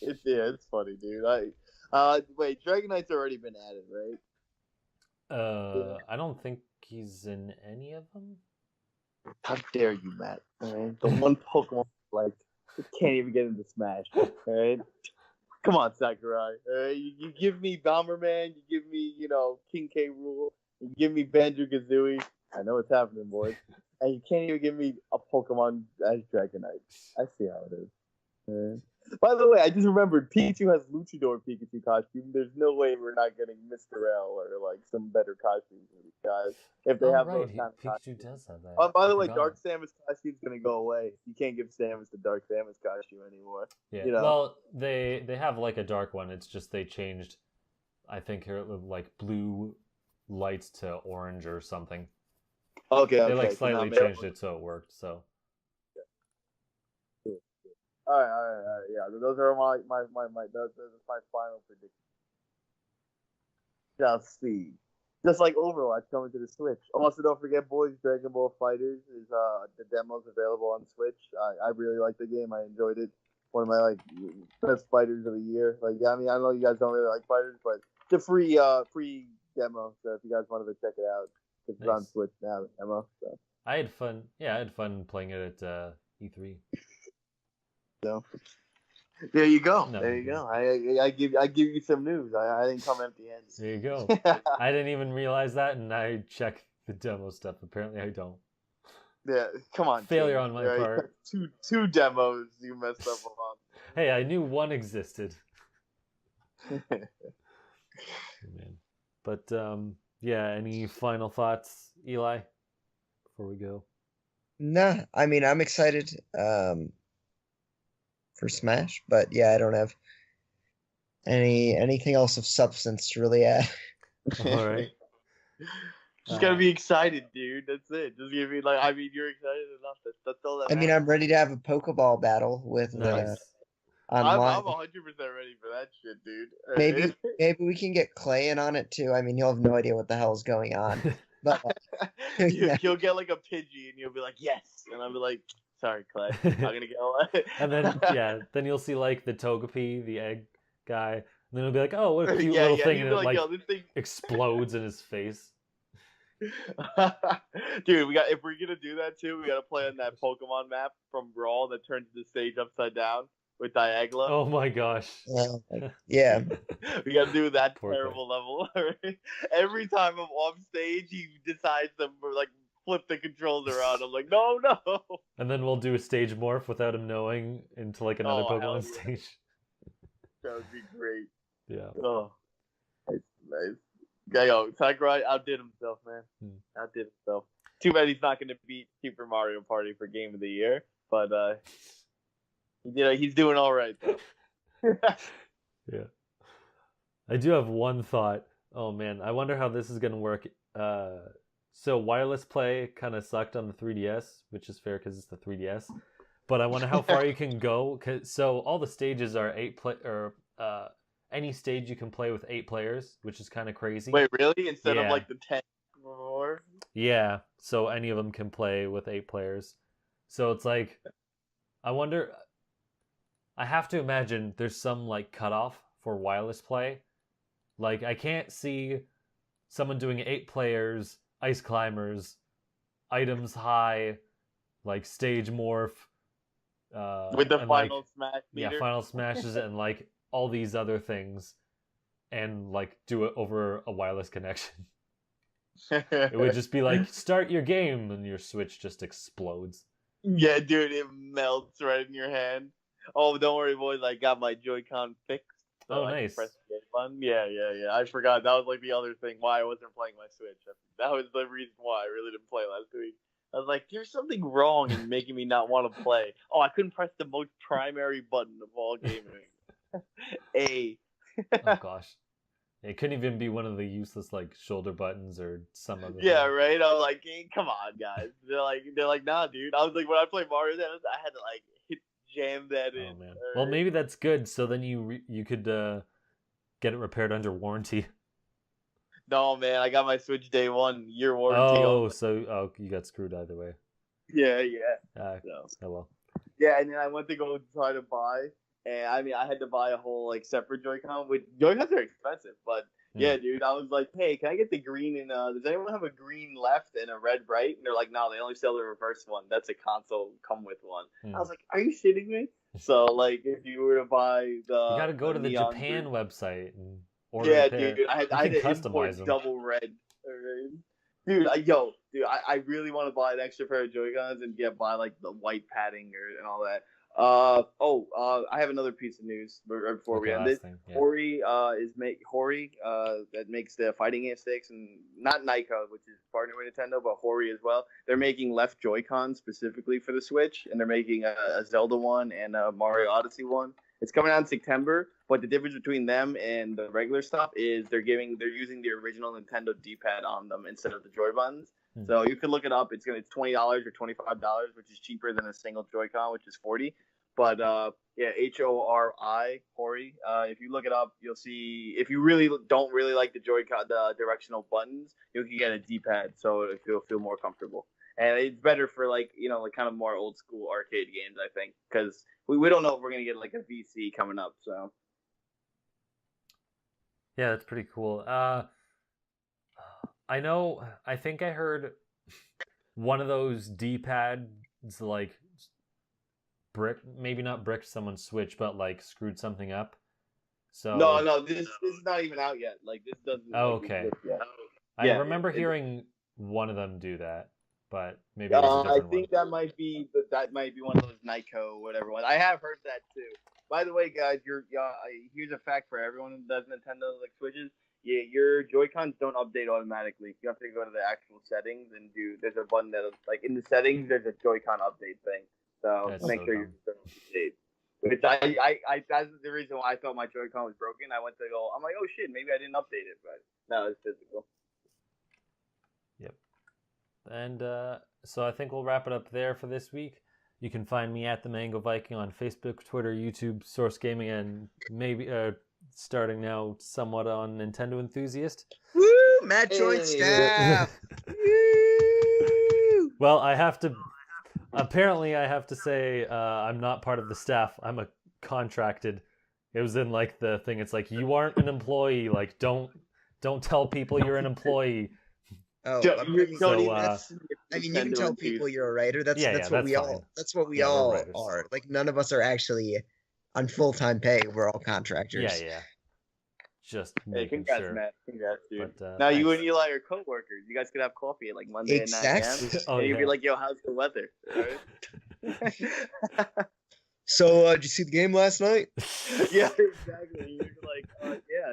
It's funny, dude. Wait, Dragonite's already been added, right? I don't think he's in any of them. How dare you, Matt? Right? The one Pokemon like can't even get into Smash. Right? Come on, Sakurai. You give me Bomberman, you give me King K. Rool, you give me Banjo-Kazooie. I know what's happening, boys. And you can't even give me a Pokemon as Dragonite. I see how it is. Right? By the way, I just remembered Pikachu has Luchador Pikachu costume. There's no way we're not getting Mr. L or like some better costumes for these guys if they have those kind of costumes. Pikachu does have that. By the way, Dark Samus costume's gonna go away. You can't give Samus the Dark Samus costume anymore. Yeah. Well, they have like a dark one. It's just they changed, I think, like blue lights to orange or something. Okay. They like slightly changed it so it worked. So. All right. Yeah, those are my final predictions. Let's see. Just like Overwatch coming to the Switch. Also, don't forget, boys, Dragon Ball FighterZ is the demo's available on Switch. I really like the game. I enjoyed it. One of my best fighters of the year. I know you guys don't really like fighters, but it's a free demo. So if you guys wanted to check it out, it's on Switch now. The demo. So. I had fun. Yeah, I had fun playing it at E3. So there you go. No, there you go. I give you some news. I didn't come empty-handed. There you go. I didn't even realize that, and I checked the demo stuff. Apparently, I don't. Yeah, come on. Failure on my part. Two demos you messed up on. Hey, I knew one existed. Man. But yeah. Any final thoughts, Eli, before we go? Nah, I mean I'm excited. For Smash, but yeah, I don't have anything else of substance to really add. All right. Just gotta be excited, dude. That's it. Just give me you're excited enough. That's all that matters. I'm ready to have a Pokeball battle with nice. Online. I'm 100% ready for that shit, dude. Maybe we can get Clay in on it too. I mean, he'll have no idea what the hell is going on. But you'll get like a Pidgey, and you'll be like, yes, and I'll be like, sorry, Clay, I'm gonna go. And then you'll see like the Togepi, the egg guy, and then he'll be like, oh, what a cute little thing, and it thing explodes in his face. Dude, if we're gonna do that too, we gotta play on that Pokemon map from Brawl that turns the stage upside down with Diagla. Oh my gosh. Yeah. We gotta do that Poor terrible level. Every time I'm off stage, he decides to like flip the controls around. I'm like, no. And then we'll do a stage morph without him knowing into like another Pokemon stage. That would be great. Yeah. Oh, nice. Yo, Sakurai outdid himself, man. Outdid himself. Too bad he's not going to beat Super Mario Party for Game of the Year, but he's doing all right though. Yeah. I do have one thought. Oh man, I wonder how this is going to work. So wireless play kind of sucked on the 3DS, which is fair because it's the 3DS. But I wonder how far you can go. So all the stages are any stage you can play with 8 players, which is kind of crazy. Wait, really? Instead of like the 10 before? Yeah, so any of them can play with 8 players. So it's like, I wonder, I have to imagine there's some like cutoff for wireless play. Like I can't see someone doing 8 players, ice climbers, items high, like stage morph. With the final smash meter. Yeah, final smashes and like all these other things, and like do it over a wireless connection. It would just be like, start your game, and your Switch just explodes. Yeah, dude, it melts right in your hand. Oh, don't worry, boys, I got my Joy-Con fixed. So oh, nice. Press the button. Yeah. I forgot. That was like the other thing why I wasn't playing my Switch. That was the reason why I really didn't play last week. I was like, there's something wrong in making me not want to play. Oh, I couldn't press the most primary button of all gaming. A. Oh gosh, it couldn't even be one of the useless like shoulder buttons or some other. Yeah, thing. Right. I was like, hey, come on, guys. They're like, nah, dude. I was like, when I played Mario, I had to like jam that in. Oh man. Well, maybe that's good. So then you could get it repaired under warranty. No, man, I got my Switch day one, year warranty. Oh, you got screwed either way. Yeah. Oh well. Yeah, and then I went to go try to buy, and I mean, I had to buy a whole like separate Joy-Con. Which Joy-Cons are expensive, but yeah, dude, I was like, hey, can I get the green and does anyone have a green left and a red right? And they're like, no, they only sell the reverse one. That's a console come with one. I was like, are you shitting me? So like, if you were to buy the, you got to go to the Japan website and. Yeah, dude, I had to import them. Double red. Dude, I really want to buy an extra pair of Joy-Cons and buy like the white padding and all that. I have another piece of news before we end it. Yeah. Hori that makes the fighting game sticks, and not Nyko, which is partnered with Nintendo, but Hori as well. They're making left Joy-Con specifically for the Switch, and they're making a Zelda one and a Mario Odyssey one. It's coming out in September, but the difference between them and the regular stuff is they're using the original Nintendo D-pad on them instead of the Joy buttons. So you can look it up. It's $20 or $25, which is cheaper than a single Joy-Con, which is $40. But Hori. If you look it up, you'll see. If you really don't like the Joy-Con, the directional buttons, you can get a D-pad, so you'll feel more comfortable. And it's better for like kind of more old school arcade games, I think, because we don't know if we're gonna get like a VC coming up. So yeah, that's pretty cool. I think I heard one of those D-pads like maybe not bricked someone's Switch, but like screwed something up. So no, this is not even out yet. Like this doesn't. Oh, okay. I remember hearing one of them do that. But maybe I think that might be one of those Nyko whatever ones. I have heard that too. By the way, guys, here's a fact for everyone who does Nintendo like Switches. Yeah, your Joy-Cons don't update automatically. You have to go to the actual settings and there's a button that like in the settings there's a Joy-Con update thing. So make sure you update. Which that's the reason why I thought my Joy-Con was broken. I'm like, oh shit, maybe I didn't update it, but no, it's physical. Yep. And so I think we'll wrap it up there for this week. You can find me at the Mango Viking on Facebook, Twitter, YouTube, Source Gaming, and maybe starting now somewhat on Nintendo Enthusiast. Woo! Matt joined staff. Well, I have to say I'm not part of the staff. I'm a contracted. It was in like the thing. It's like, you aren't an employee. Like don't tell people you're an employee. Oh, Don't, you mean, don't So, even that's. I mean, you can Nintendo tell and people Tuesday. you're a writer. That's Yeah, that's yeah, what that's we fine. all. That's what we Yeah, we're all writers. are. Like none of us are actually on full-time pay. We're all contractors. Yeah. Just Hey, making congrats, sure. Matt. Congrats, dude. But Now you thanks. and Eli are co-workers. You guys could have coffee at like Monday at 9 a.m. Exactly. Oh, and you'd be yeah. like, "Yo, how's the weather?" Right? So, did you see the game last night? Yeah, exactly. You're like, yeah,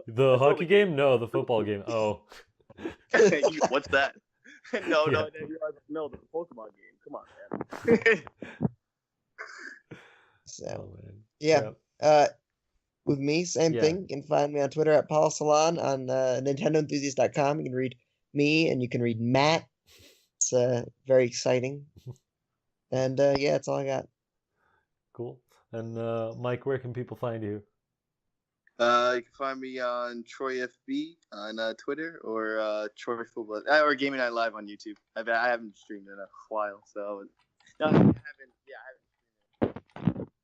The I saw hockey game? No, the football game. Oh. What's that? No, Yeah. you're like, no, the Pokemon game. Come on, man. So, Oh, man. yeah. With me, same Yeah. thing. You can find me on Twitter at Paul Salon, on NintendoEnthusiast.com. You can read me and you can read Matt. It's very exciting. And yeah, that's all I got. Cool. And Mike, where can people find you? You can find me on TroyFB on Twitter or Troy Football or Gaming Night Live on YouTube. I haven't streamed in a while, so no, I haven't. Yeah, I haven't.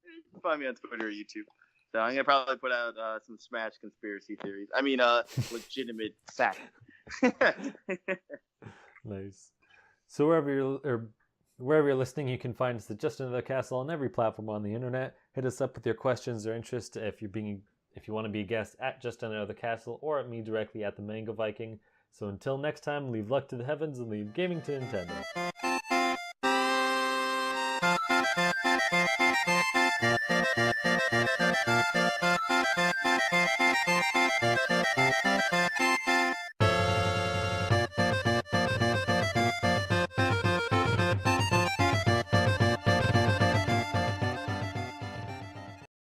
You can find me on Twitter or YouTube. So I'm gonna probably put out some Smash conspiracy theories. I mean, legitimate fact. Nice. So wherever you're listening, you can find us at Just Another Castle on every platform on the internet. Hit us up with your questions or interest if you want to be a guest at Just Another Castle or at me directly at the Mango Viking. So until next time, leave luck to the heavens and leave gaming to Nintendo.